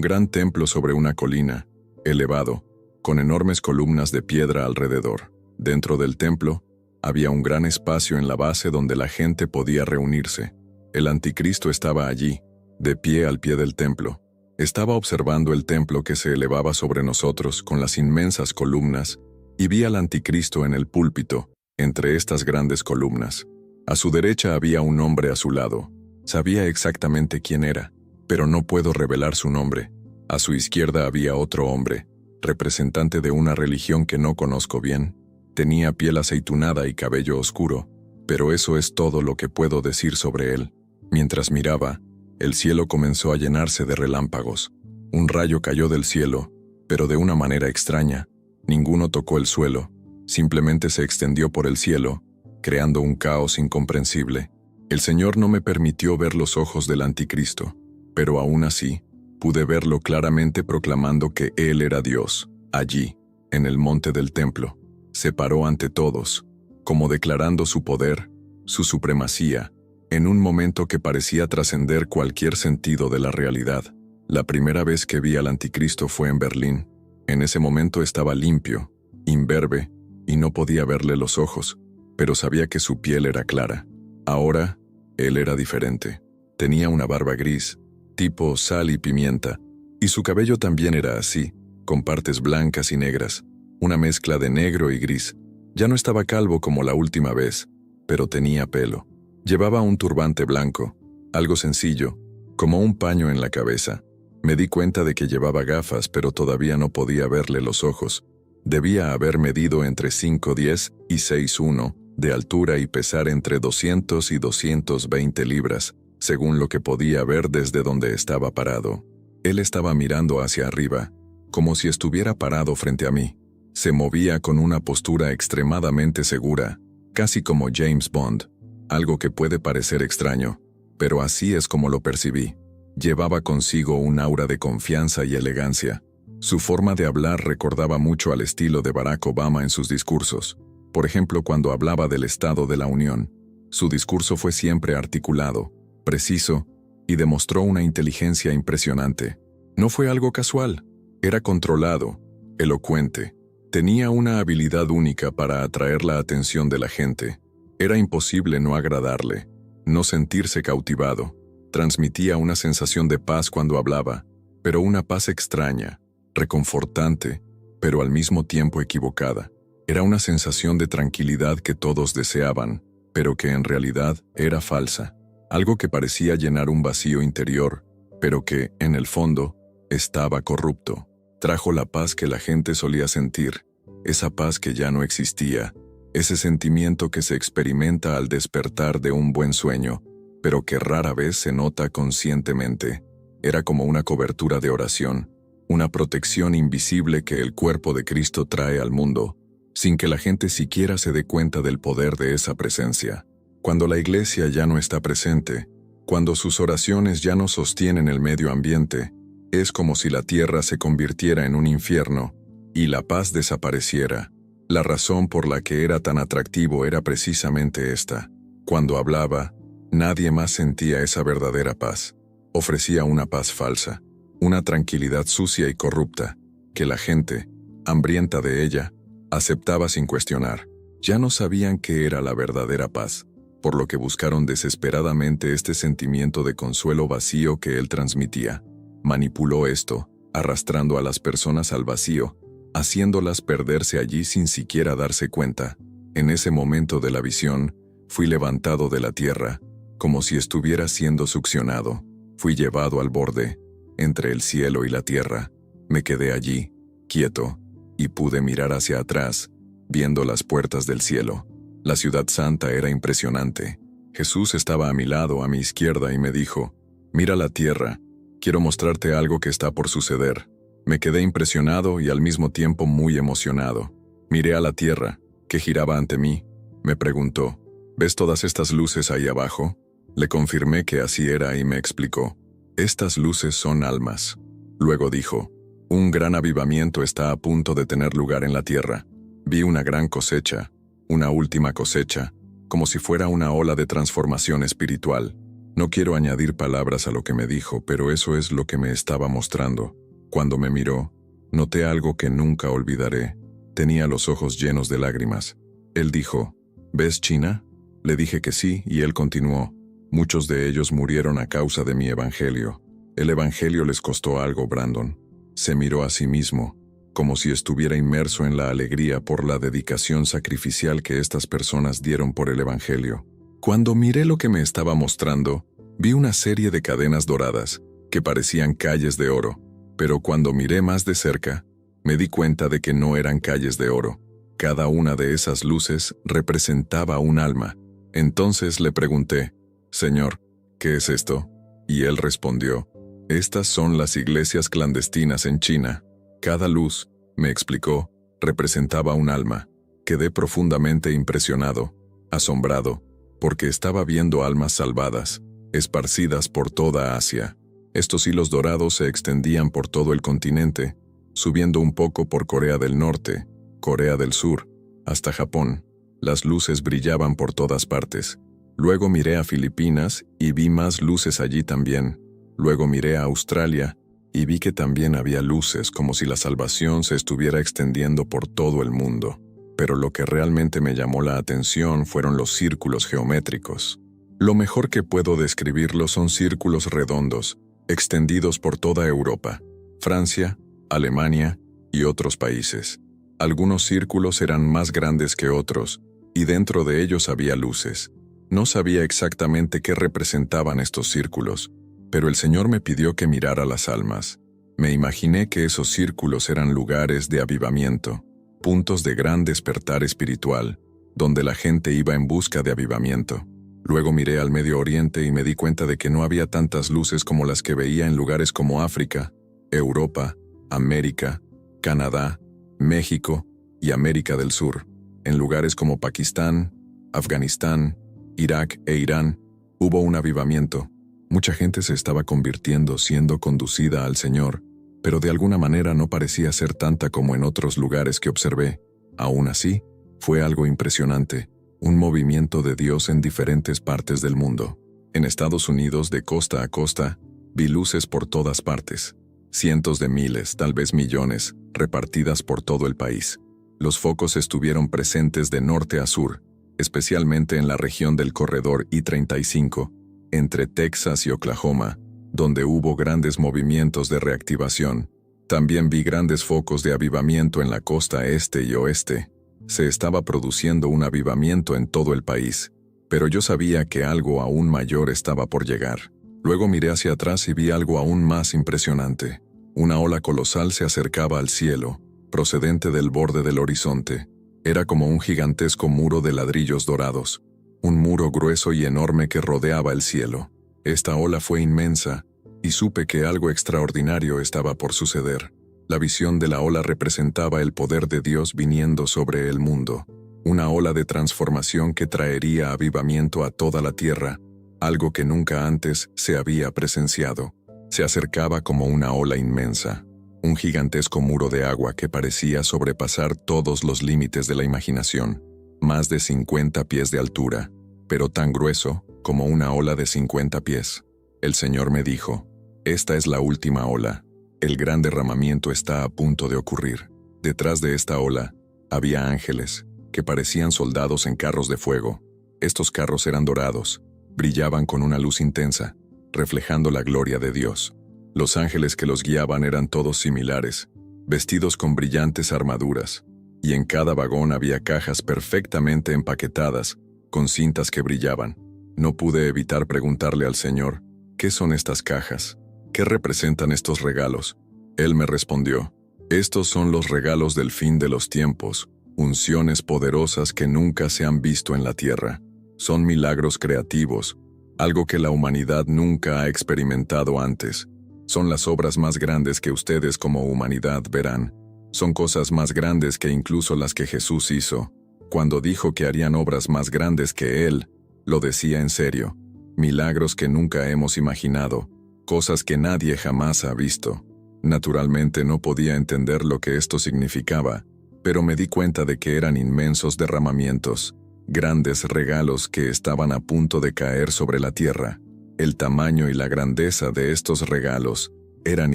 gran templo sobre una colina, elevado, con enormes columnas de piedra alrededor. Dentro del templo, había un gran espacio en la base donde la gente podía reunirse. El anticristo estaba allí, de pie al pie del templo. Estaba observando el templo que se elevaba sobre nosotros con las inmensas columnas, y vi al anticristo en el púlpito, entre estas grandes columnas. A su derecha había un hombre a su lado. Sabía exactamente quién era, pero no puedo revelar su nombre. A su izquierda había otro hombre, representante de una religión que no conozco bien. Tenía piel aceitunada y cabello oscuro, pero eso es todo lo que puedo decir sobre él. Mientras miraba, el cielo comenzó a llenarse de relámpagos. Un rayo cayó del cielo, pero de una manera extraña. Ninguno tocó el suelo, simplemente se extendió por el cielo, creando un caos incomprensible. El Señor no me permitió ver los ojos del anticristo, pero aún así, pude verlo claramente proclamando que Él era Dios. Allí, en el monte del templo, se paró ante todos, como declarando su poder, su supremacía, en un momento que parecía trascender cualquier sentido de la realidad. La primera vez que vi al anticristo fue en Berlín. En ese momento estaba limpio, imberbe, y no podía verle los ojos, pero sabía que su piel era clara. Ahora, él era diferente. Tenía una barba gris, tipo sal y pimienta, y su cabello también era así, con partes blancas y negras, una mezcla de negro y gris. Ya no estaba calvo como la última vez, pero tenía pelo. Llevaba un turbante blanco, algo sencillo, como un paño en la cabeza. Me di cuenta de que llevaba gafas, pero todavía no podía verle los ojos. Debía haber medido entre 5'10" y 6'1" de altura y pesar entre 200 y 220 libras, según lo que podía ver desde donde estaba parado. Él estaba mirando hacia arriba, como si estuviera parado frente a mí. Se movía con una postura extremadamente segura, casi como James Bond, algo que puede parecer extraño, pero así es como lo percibí. Llevaba consigo un aura de confianza y elegancia. Su forma de hablar recordaba mucho al estilo de Barack Obama en sus discursos. Por ejemplo, cuando hablaba del Estado de la Unión, su discurso fue siempre articulado, preciso, y demostró una inteligencia impresionante. No fue algo casual, era controlado, elocuente. Tenía una habilidad única para atraer la atención de la gente. Era imposible no agradarle, no sentirse cautivado. Transmitía una sensación de paz cuando hablaba, pero una paz extraña, reconfortante, pero al mismo tiempo equivocada. Era una sensación de tranquilidad que todos deseaban, pero que en realidad era falsa. Algo que parecía llenar un vacío interior, pero que, en el fondo, estaba corrupto. Trajo la paz que la gente solía sentir, esa paz que ya no existía, ese sentimiento que se experimenta al despertar de un buen sueño, pero que rara vez se nota conscientemente. Era como una cobertura de oración, una protección invisible que el cuerpo de Cristo trae al mundo, sin que la gente siquiera se dé cuenta del poder de esa presencia. Cuando la iglesia ya no está presente, cuando sus oraciones ya no sostienen el medio ambiente, es como si la tierra se convirtiera en un infierno y la paz desapareciera. La razón por la que era tan atractivo era precisamente esta. Cuando hablaba, nadie más sentía esa verdadera paz. Ofrecía una paz falsa, una tranquilidad sucia y corrupta, que la gente, hambrienta de ella, aceptaba sin cuestionar. Ya no sabían qué era la verdadera paz, por lo que buscaron desesperadamente este sentimiento de consuelo vacío que él transmitía. Manipuló esto, arrastrando a las personas al vacío, haciéndolas perderse allí sin siquiera darse cuenta. En ese momento de la visión, fui levantado de la tierra, como si estuviera siendo succionado. Fui llevado al borde, entre el cielo y la tierra. Me quedé allí, quieto, y pude mirar hacia atrás, viendo las puertas del cielo. La ciudad santa era impresionante. Jesús estaba a mi lado, a mi izquierda, y me dijo: «Mira la tierra, quiero mostrarte algo que está por suceder. Me quedé impresionado y al mismo tiempo muy emocionado. Miré a la tierra, que giraba ante mí. Me preguntó, ¿ves todas estas luces ahí abajo? Le confirmé que así era y me explicó, estas luces son almas. Luego dijo, un gran avivamiento está a punto de tener lugar en la tierra. Vi una gran cosecha, una última cosecha, como si fuera una ola de transformación espiritual. No quiero añadir palabras a lo que me dijo, pero eso es lo que me estaba mostrando. Cuando me miró, noté algo que nunca olvidaré. Tenía los ojos llenos de lágrimas. Él dijo, ¿ves China? Le dije que sí, y él continuó, muchos de ellos murieron a causa de mi evangelio. El evangelio les costó algo, Brandon. Se miró a sí mismo, como si estuviera inmerso en la alegría por la dedicación sacrificial que estas personas dieron por el evangelio. Cuando miré lo que me estaba mostrando, vi una serie de cadenas doradas, que parecían calles de oro, pero cuando miré más de cerca, me di cuenta de que no eran calles de oro. Cada una de esas luces representaba un alma. Entonces le pregunté, Señor, ¿qué es esto? Y él respondió, estas son las iglesias clandestinas en China. Cada luz, me explicó, representaba un alma. Quedé profundamente impresionado, asombrado, porque estaba viendo almas salvadas, esparcidas por toda Asia. Estos hilos dorados se extendían por todo el continente, subiendo un poco por Corea del Norte, Corea del Sur, hasta Japón. Las luces brillaban por todas partes. Luego miré a Filipinas y vi más luces allí también. Luego miré a Australia y vi que también había luces, como si la salvación se estuviera extendiendo por todo el mundo. Pero lo que realmente me llamó la atención fueron los círculos geométricos. Lo mejor que puedo describirlos son círculos redondos, extendidos por toda Europa, Francia, Alemania y otros países. Algunos círculos eran más grandes que otros, y dentro de ellos había luces. No sabía exactamente qué representaban estos círculos, pero el Señor me pidió que mirara las almas. Me imaginé que esos círculos eran lugares de avivamiento, puntos de gran despertar espiritual, donde la gente iba en busca de avivamiento. Luego miré al Medio Oriente y me di cuenta de que no había tantas luces como las que veía en lugares como África, Europa, América, Canadá, México y América del Sur. En lugares como Pakistán, Afganistán, Irak e Irán, hubo un avivamiento. Mucha gente se estaba convirtiendo, siendo conducida al Señor, pero de alguna manera no parecía ser tanta como en otros lugares que observé. Aún así, fue algo impresionante, un movimiento de Dios en diferentes partes del mundo. En Estados Unidos, de costa a costa, vi luces por todas partes. Cientos de miles, tal vez millones, repartidas por todo el país. Los focos estuvieron presentes de norte a sur, especialmente en la región del corredor I-35, entre Texas y Oklahoma, donde hubo grandes movimientos de reactivación. También vi grandes focos de avivamiento en la costa este y oeste. Se estaba produciendo un avivamiento en todo el país, pero yo sabía que algo aún mayor estaba por llegar. Luego miré hacia atrás y vi algo aún más impresionante. Una ola colosal se acercaba al cielo, procedente del borde del horizonte. Era como un gigantesco muro de ladrillos dorados, un muro grueso y enorme que rodeaba el cielo. Esta ola fue inmensa, y supe que algo extraordinario estaba por suceder. La visión de la ola representaba el poder de Dios viniendo sobre el mundo, una ola de transformación que traería avivamiento a toda la tierra, algo que nunca antes se había presenciado. Se acercaba como una ola inmensa, un gigantesco muro de agua que parecía sobrepasar todos los límites de la imaginación, más de 50 pies de altura, pero tan grueso como una ola de 50 pies. El Señor me dijo, esta es la última ola. El gran derramamiento está a punto de ocurrir. Detrás de esta ola, había ángeles, que parecían soldados en carros de fuego. Estos carros eran dorados, brillaban con una luz intensa, reflejando la gloria de Dios. Los ángeles que los guiaban eran todos similares, vestidos con brillantes armaduras, y en cada vagón había cajas perfectamente empaquetadas, con cintas que brillaban. No pude evitar preguntarle al Señor, ¿qué son estas cajas? ¿Qué representan estos regalos? Él me respondió, estos son los regalos del fin de los tiempos, unciones poderosas que nunca se han visto en la tierra. Son milagros creativos, algo que la humanidad nunca ha experimentado antes. Son las obras más grandes que ustedes como humanidad verán. Son cosas más grandes que incluso las que Jesús hizo. Cuando dijo que harían obras más grandes que Él, lo decía en serio. Milagros que nunca hemos imaginado, cosas que nadie jamás ha visto. Naturalmente no podía entender lo que esto significaba, pero me di cuenta de que eran inmensos derramamientos, grandes regalos que estaban a punto de caer sobre la tierra. El tamaño y la grandeza de estos regalos eran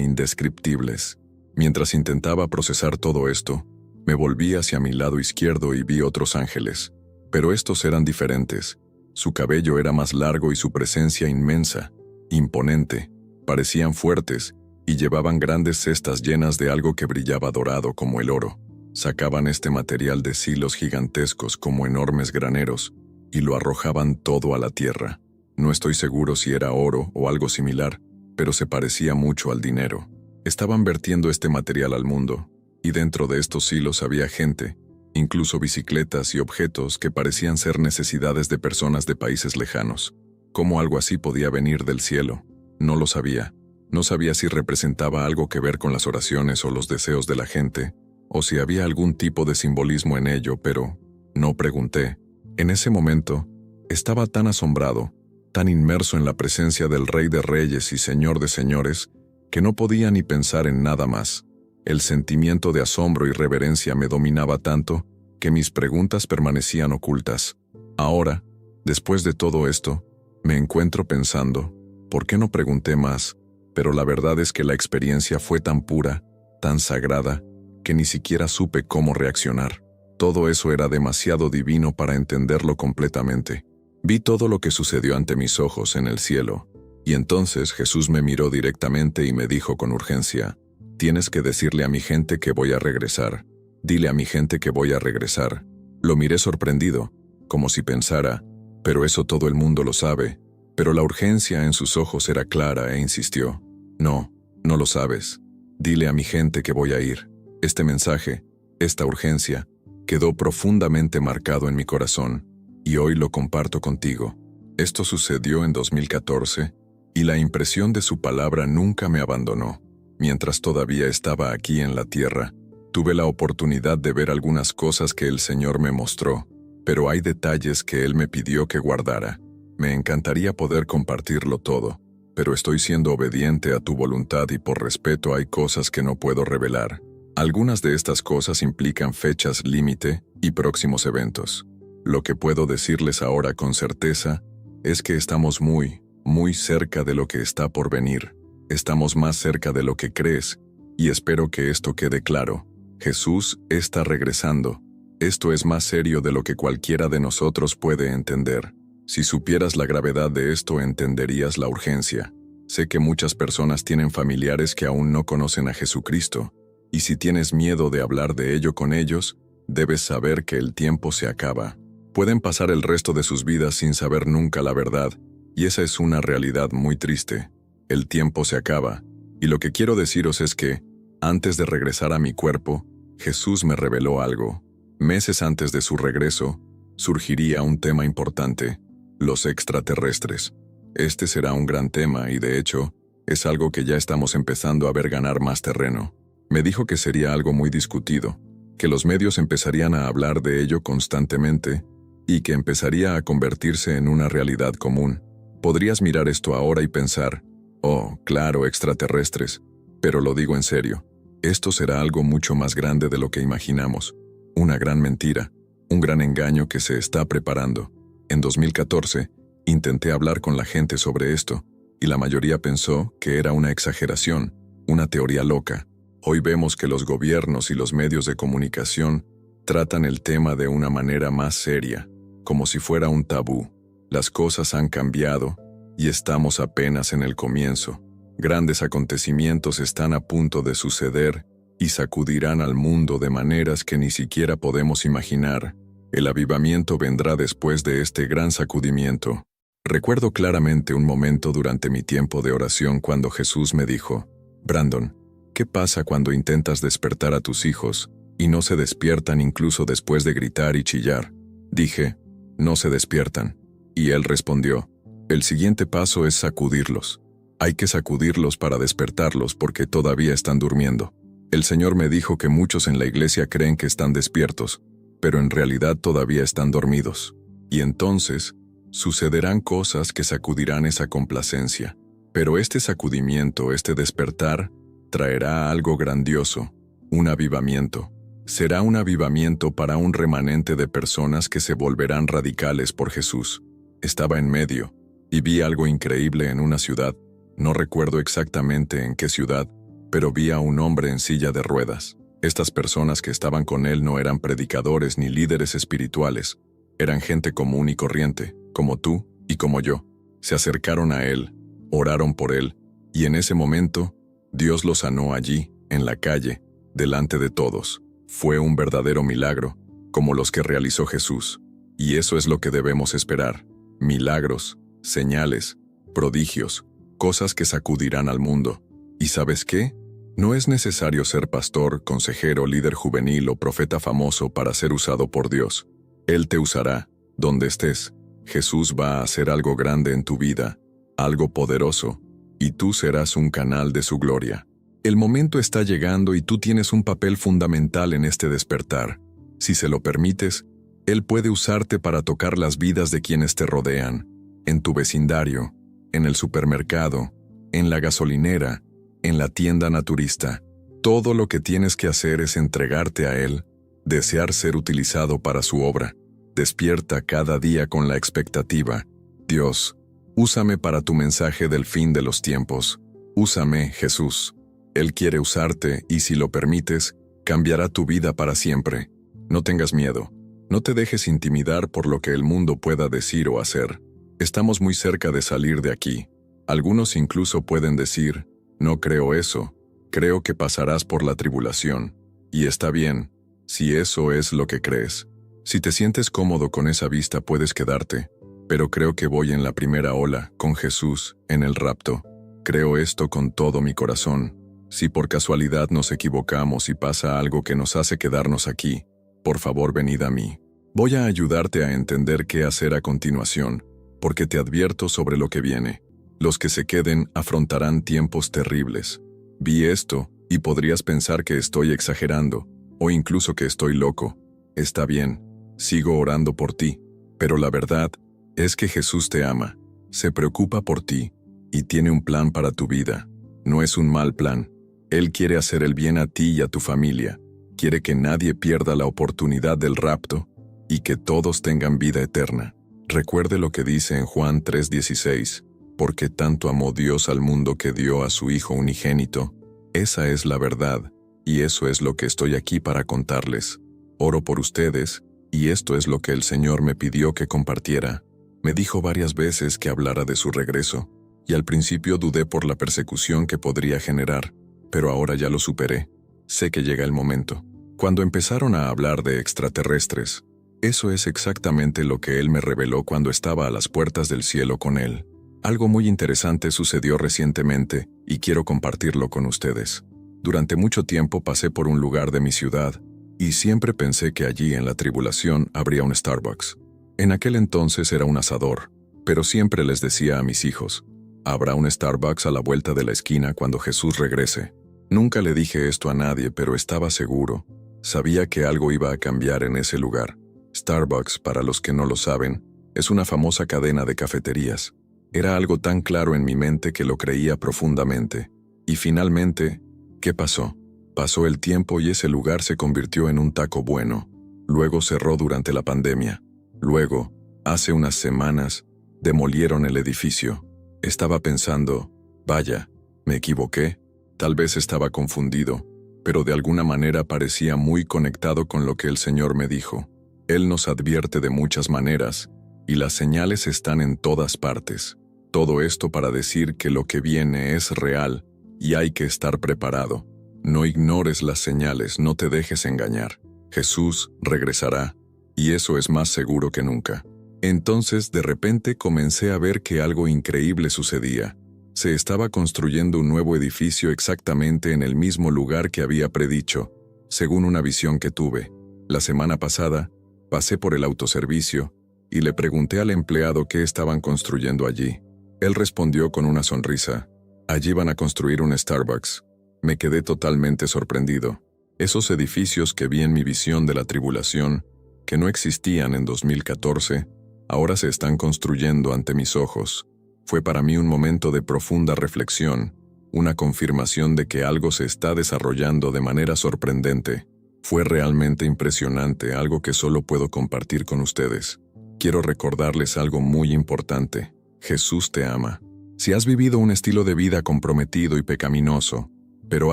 indescriptibles. Mientras intentaba procesar todo esto, me volví hacia mi lado izquierdo y vi otros ángeles. Pero estos eran diferentes. Su cabello era más largo y su presencia inmensa, imponente. Parecían fuertes y llevaban grandes cestas llenas de algo que brillaba dorado como el oro. Sacaban este material de silos gigantescos como enormes graneros y lo arrojaban todo a la tierra. No estoy seguro si era oro o algo similar, pero se parecía mucho al dinero. Estaban vertiendo este material al mundo, y dentro de estos silos había gente, incluso bicicletas y objetos que parecían ser necesidades de personas de países lejanos. ¿Cómo algo así podía venir del cielo? No lo sabía. No sabía si representaba algo que ver con las oraciones o los deseos de la gente, o si había algún tipo de simbolismo en ello, pero no pregunté. En ese momento, estaba tan asombrado, tan inmerso en la presencia del Rey de Reyes y Señor de Señores, que no podía ni pensar en nada más. El sentimiento de asombro y reverencia me dominaba tanto que mis preguntas permanecían ocultas. Ahora, después de todo esto, me encuentro pensando, ¿por qué no pregunté más? Pero la verdad es que la experiencia fue tan pura, tan sagrada, que ni siquiera supe cómo reaccionar. Todo eso era demasiado divino para entenderlo completamente. Vi todo lo que sucedió ante mis ojos en el cielo, y entonces Jesús me miró directamente y me dijo con urgencia, «Tienes que decirle a mi gente que voy a regresar. Dile a mi gente que voy a regresar». Lo miré sorprendido, como si pensara, «Pero eso todo el mundo lo sabe». Pero la urgencia en sus ojos era clara e insistió, «No, no lo sabes. Dile a mi gente que voy a ir». Este mensaje, esta urgencia, quedó profundamente marcado en mi corazón, y hoy lo comparto contigo. Esto sucedió en 2014, y la impresión de su palabra nunca me abandonó. Mientras todavía estaba aquí en la tierra, tuve la oportunidad de ver algunas cosas que el Señor me mostró, pero hay detalles que Él me pidió que guardara. Me encantaría poder compartirlo todo, pero estoy siendo obediente a tu voluntad y por respeto hay cosas que no puedo revelar. Algunas de estas cosas implican fechas límite y próximos eventos. Lo que puedo decirles ahora con certeza es que estamos muy cerca de lo que está por venir. Estamos más cerca de lo que crees, y espero que esto quede claro. Jesús está regresando. Esto es más serio de lo que cualquiera de nosotros puede entender. Si supieras la gravedad de esto, entenderías la urgencia. Sé que muchas personas tienen familiares que aún no conocen a Jesucristo, y si tienes miedo de hablar de ello con ellos, debes saber que el tiempo se acaba. Pueden pasar el resto de sus vidas sin saber nunca la verdad, y esa es una realidad muy triste. El tiempo se acaba, y lo que quiero deciros es que, antes de regresar a mi cuerpo, Jesús me reveló algo. Meses antes de su regreso, surgiría un tema importante: los extraterrestres. Este será un gran tema y, de hecho, es algo que ya estamos empezando a ver ganar más terreno. Me dijo que sería algo muy discutido, que los medios empezarían a hablar de ello constantemente y que empezaría a convertirse en una realidad común. Podrías mirar esto ahora y pensar, «Oh, claro, extraterrestres», pero lo digo en serio. Esto será algo mucho más grande de lo que imaginamos. Una gran mentira, un gran engaño que se está preparando. En 2014, intenté hablar con la gente sobre esto, y la mayoría pensó que era una exageración, una teoría loca. Hoy vemos que los gobiernos y los medios de comunicación tratan el tema de una manera más seria, como si fuera un tabú. Las cosas han cambiado, y estamos apenas en el comienzo. Grandes acontecimientos están a punto de suceder y sacudirán al mundo de maneras que ni siquiera podemos imaginar. El avivamiento vendrá después de este gran sacudimiento. Recuerdo claramente un momento durante mi tiempo de oración cuando Jesús me dijo, «Brandon, ¿qué pasa cuando intentas despertar a tus hijos y no se despiertan incluso después de gritar y chillar?» Dije, «No se despiertan». Y él respondió, «El siguiente paso es sacudirlos». Hay que sacudirlos para despertarlos porque todavía están durmiendo. El Señor me dijo que muchos en la iglesia creen que están despiertos, pero en realidad todavía están dormidos. Y entonces, sucederán cosas que sacudirán esa complacencia. Pero este sacudimiento, este despertar, traerá algo grandioso, un avivamiento. Será un avivamiento para un remanente de personas que se volverán radicales por Jesús. Estaba en medio, y vi algo increíble en una ciudad. No recuerdo exactamente en qué ciudad, pero vi a un hombre en silla de ruedas. Estas personas que estaban con él no eran predicadores ni líderes espirituales. Eran gente común y corriente, como tú y como yo. Se acercaron a él, oraron por él, y en ese momento, Dios lo sanó allí, en la calle, delante de todos. Fue un verdadero milagro, como los que realizó Jesús. Y eso es lo que debemos esperar. Milagros, señales, prodigios, cosas que sacudirán al mundo. ¿Y sabes qué? No es necesario ser pastor, consejero, líder juvenil o profeta famoso para ser usado por Dios. Él te usará, donde estés. Jesús va a hacer algo grande en tu vida, algo poderoso, y tú serás un canal de su gloria. El momento está llegando y tú tienes un papel fundamental en este despertar. Si se lo permites, Él puede usarte para tocar las vidas de quienes te rodean, en tu vecindario, en el supermercado, en la gasolinera, en la tienda naturista. Todo lo que tienes que hacer es entregarte a Él, desear ser utilizado para su obra. Despierta cada día con la expectativa. Dios, úsame para tu mensaje del fin de los tiempos. Úsame, Jesús. Él quiere usarte y si lo permites, cambiará tu vida para siempre. No tengas miedo. No te dejes intimidar por lo que el mundo pueda decir o hacer. Estamos muy cerca de salir de aquí. Algunos incluso pueden decir, no creo eso, creo que pasarás por la tribulación. Y está bien, si eso es lo que crees. Si te sientes cómodo con esa vista puedes quedarte, pero creo que voy en la primera ola, con Jesús, en el rapto. Creo esto con todo mi corazón. Si por casualidad nos equivocamos y pasa algo que nos hace quedarnos aquí, por favor venid a mí. Voy a ayudarte a entender qué hacer a continuación, porque te advierto sobre lo que viene. Los que se queden afrontarán tiempos terribles. Vi esto, y podrías pensar que estoy exagerando, o incluso que estoy loco. Está bien, sigo orando por ti, pero la verdad es que Jesús te ama, se preocupa por ti, y tiene un plan para tu vida. No es un mal plan. Él quiere hacer el bien a ti y a tu familia. Quiere que nadie pierda la oportunidad del rapto, y que todos tengan vida eterna. Recuerde lo que dice en Juan 3:16. Porque tanto amó Dios al mundo que dio a su Hijo unigénito. Esa es la verdad, y eso es lo que estoy aquí para contarles. Oro por ustedes, y esto es lo que el Señor me pidió que compartiera. Me dijo varias veces que hablara de su regreso, y al principio dudé por la persecución que podría generar, pero ahora ya lo superé. Sé que llega el momento. Cuando empezaron a hablar de extraterrestres, eso es exactamente lo que Él me reveló cuando estaba a las puertas del cielo con Él. Algo muy interesante sucedió recientemente y quiero compartirlo con ustedes. Durante mucho tiempo pasé por un lugar de mi ciudad y siempre pensé que allí en la tribulación habría un Starbucks. En aquel entonces era un asador, pero siempre les decía a mis hijos, habrá un Starbucks a la vuelta de la esquina cuando Jesús regrese. Nunca le dije esto a nadie, pero estaba seguro. Sabía que algo iba a cambiar en ese lugar. Starbucks, para los que no lo saben, es una famosa cadena de cafeterías. Era algo tan claro en mi mente que lo creía profundamente. Y finalmente, ¿qué pasó? Pasó el tiempo y ese lugar se convirtió en un taco bueno. Luego cerró durante la pandemia. Luego, hace unas semanas, demolieron el edificio. Estaba pensando, vaya, me equivoqué. Tal vez estaba confundido, pero de alguna manera parecía muy conectado con lo que el Señor me dijo. Él nos advierte de muchas maneras, y las señales están en todas partes. Todo esto para decir que lo que viene es real y hay que estar preparado. No ignores las señales, no te dejes engañar. Jesús regresará, y eso es más seguro que nunca. Entonces, de repente comencé a ver que algo increíble sucedía. Se estaba construyendo un nuevo edificio exactamente en el mismo lugar que había predicho, según una visión que tuve. La semana pasada, pasé por el autoservicio y le pregunté al empleado qué estaban construyendo allí. Él respondió con una sonrisa, Allí van a construir un Starbucks. Me quedé totalmente sorprendido. Esos edificios que vi en mi visión de la tribulación, que no existían en 2014, ahora se están construyendo ante mis ojos. Fue para mí un momento de profunda reflexión, una confirmación de que algo se está desarrollando de manera sorprendente. Fue realmente impresionante, algo que solo puedo compartir con ustedes. Quiero recordarles algo muy importante. Jesús te ama. Si has vivido un estilo de vida comprometido y pecaminoso, pero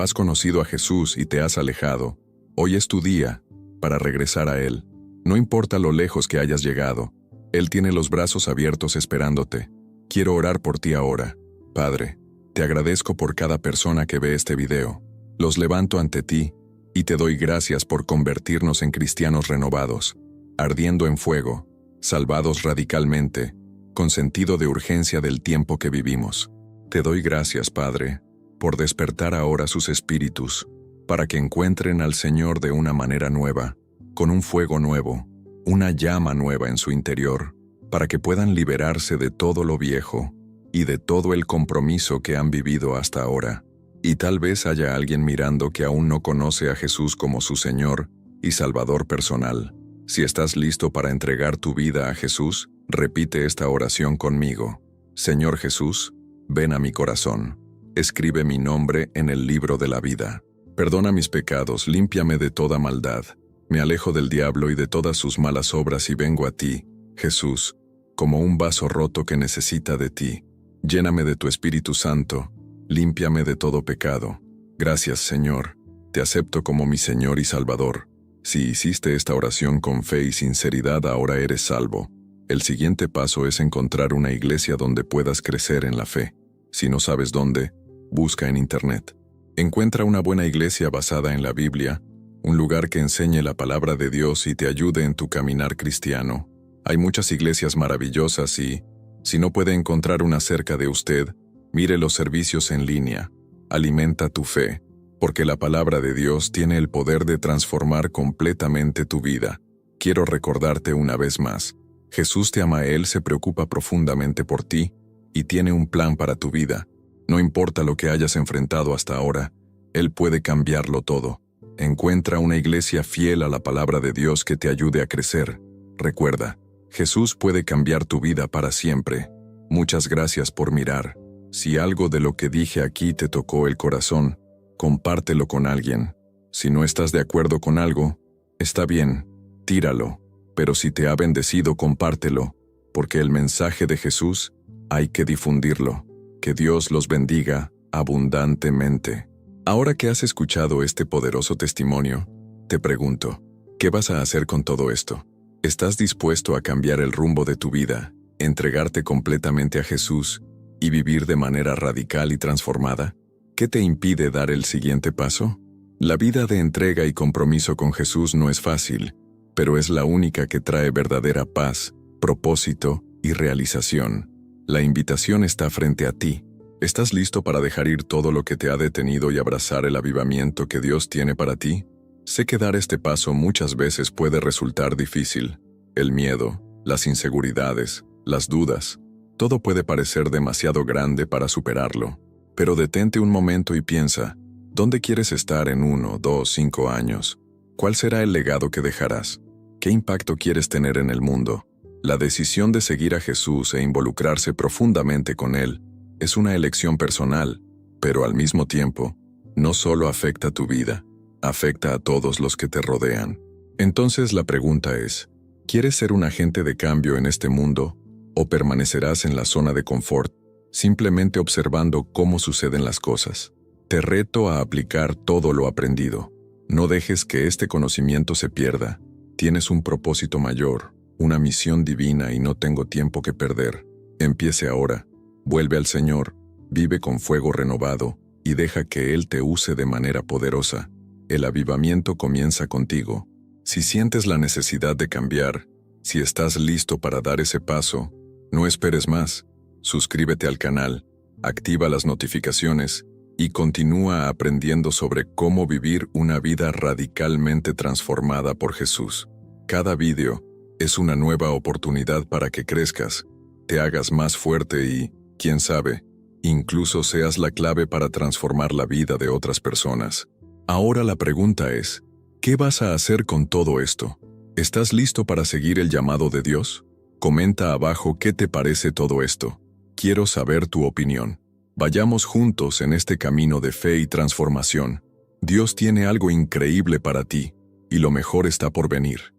has conocido a Jesús y te has alejado, hoy es tu día para regresar a Él. No importa lo lejos que hayas llegado, Él tiene los brazos abiertos esperándote. Quiero orar por ti ahora. Padre, te agradezco por cada persona que ve este video. Los levanto ante ti y te doy gracias por convertirnos en cristianos renovados, ardiendo en fuego, salvados radicalmente, con sentido de urgencia del tiempo que vivimos. Te doy gracias, Padre, por despertar ahora sus espíritus, para que encuentren al Señor de una manera nueva, con un fuego nuevo, una llama nueva en su interior, para que puedan liberarse de todo lo viejo y de todo el compromiso que han vivido hasta ahora. Y tal vez haya alguien mirando que aún no conoce a Jesús como su Señor y Salvador personal. Si estás listo para entregar tu vida a Jesús, repite esta oración conmigo. Señor Jesús, ven a mi corazón. Escribe mi nombre en el libro de la vida. Perdona mis pecados, límpiame de toda maldad. Me alejo del diablo y de todas sus malas obras y vengo a ti, Jesús, como un vaso roto que necesita de ti. Lléname de tu Espíritu Santo, límpiame de todo pecado. Gracias, Señor. Te acepto como mi Señor y Salvador. Si hiciste esta oración con fe y sinceridad, ahora eres salvo. El siguiente paso es encontrar una iglesia donde puedas crecer en la fe. Si no sabes dónde, busca en Internet. Encuentra una buena iglesia basada en la Biblia, un lugar que enseñe la palabra de Dios y te ayude en tu caminar cristiano. Hay muchas iglesias maravillosas y, si no puede encontrar una cerca de usted, mire los servicios en línea. Alimenta tu fe, porque la palabra de Dios tiene el poder de transformar completamente tu vida. Quiero recordarte una vez más. Jesús te ama, Él se preocupa profundamente por ti y tiene un plan para tu vida. No importa lo que hayas enfrentado hasta ahora, Él puede cambiarlo todo. Encuentra una iglesia fiel a la palabra de Dios que te ayude a crecer. Recuerda, Jesús puede cambiar tu vida para siempre. Muchas gracias por mirar. Si algo de lo que dije aquí te tocó el corazón, compártelo con alguien. Si no estás de acuerdo con algo, está bien, tíralo. Pero si te ha bendecido, compártelo, porque el mensaje de Jesús hay que difundirlo. Que Dios los bendiga abundantemente. Ahora que has escuchado este poderoso testimonio, te pregunto, ¿qué vas a hacer con todo esto? ¿Estás dispuesto a cambiar el rumbo de tu vida, entregarte completamente a Jesús y vivir de manera radical y transformada? ¿Qué te impide dar el siguiente paso? La vida de entrega y compromiso con Jesús no es fácil, pero es la única que trae verdadera paz, propósito y realización. La invitación está frente a ti. ¿Estás listo para dejar ir todo lo que te ha detenido y abrazar el avivamiento que Dios tiene para ti? Sé que dar este paso muchas veces puede resultar difícil. El miedo, las inseguridades, las dudas, todo puede parecer demasiado grande para superarlo. Pero detente un momento y piensa, ¿dónde quieres estar en 1, 2, 5 años? ¿Cuál será el legado que dejarás? ¿Qué impacto quieres tener en el mundo? La decisión de seguir a Jesús e involucrarse profundamente con Él es una elección personal, pero al mismo tiempo, no solo afecta tu vida, afecta a todos los que te rodean. Entonces la pregunta es, ¿quieres ser un agente de cambio en este mundo o permanecerás en la zona de confort, simplemente observando cómo suceden las cosas? Te reto a aplicar todo lo aprendido. No dejes que este conocimiento se pierda. Tienes un propósito mayor, una misión divina y no tengo tiempo que perder. Empiece ahora. Vuelve al Señor, vive con fuego renovado y deja que Él te use de manera poderosa. El avivamiento comienza contigo. Si sientes la necesidad de cambiar, si estás listo para dar ese paso, no esperes más. Suscríbete al canal, activa las notificaciones y continúa aprendiendo sobre cómo vivir una vida radicalmente transformada por Jesús. Cada video es una nueva oportunidad para que crezcas, te hagas más fuerte y, quién sabe, incluso seas la clave para transformar la vida de otras personas. Ahora la pregunta es, ¿qué vas a hacer con todo esto? ¿Estás listo para seguir el llamado de Dios? Comenta abajo qué te parece todo esto. Quiero saber tu opinión. Vayamos juntos en este camino de fe y transformación. Dios tiene algo increíble para ti, y lo mejor está por venir.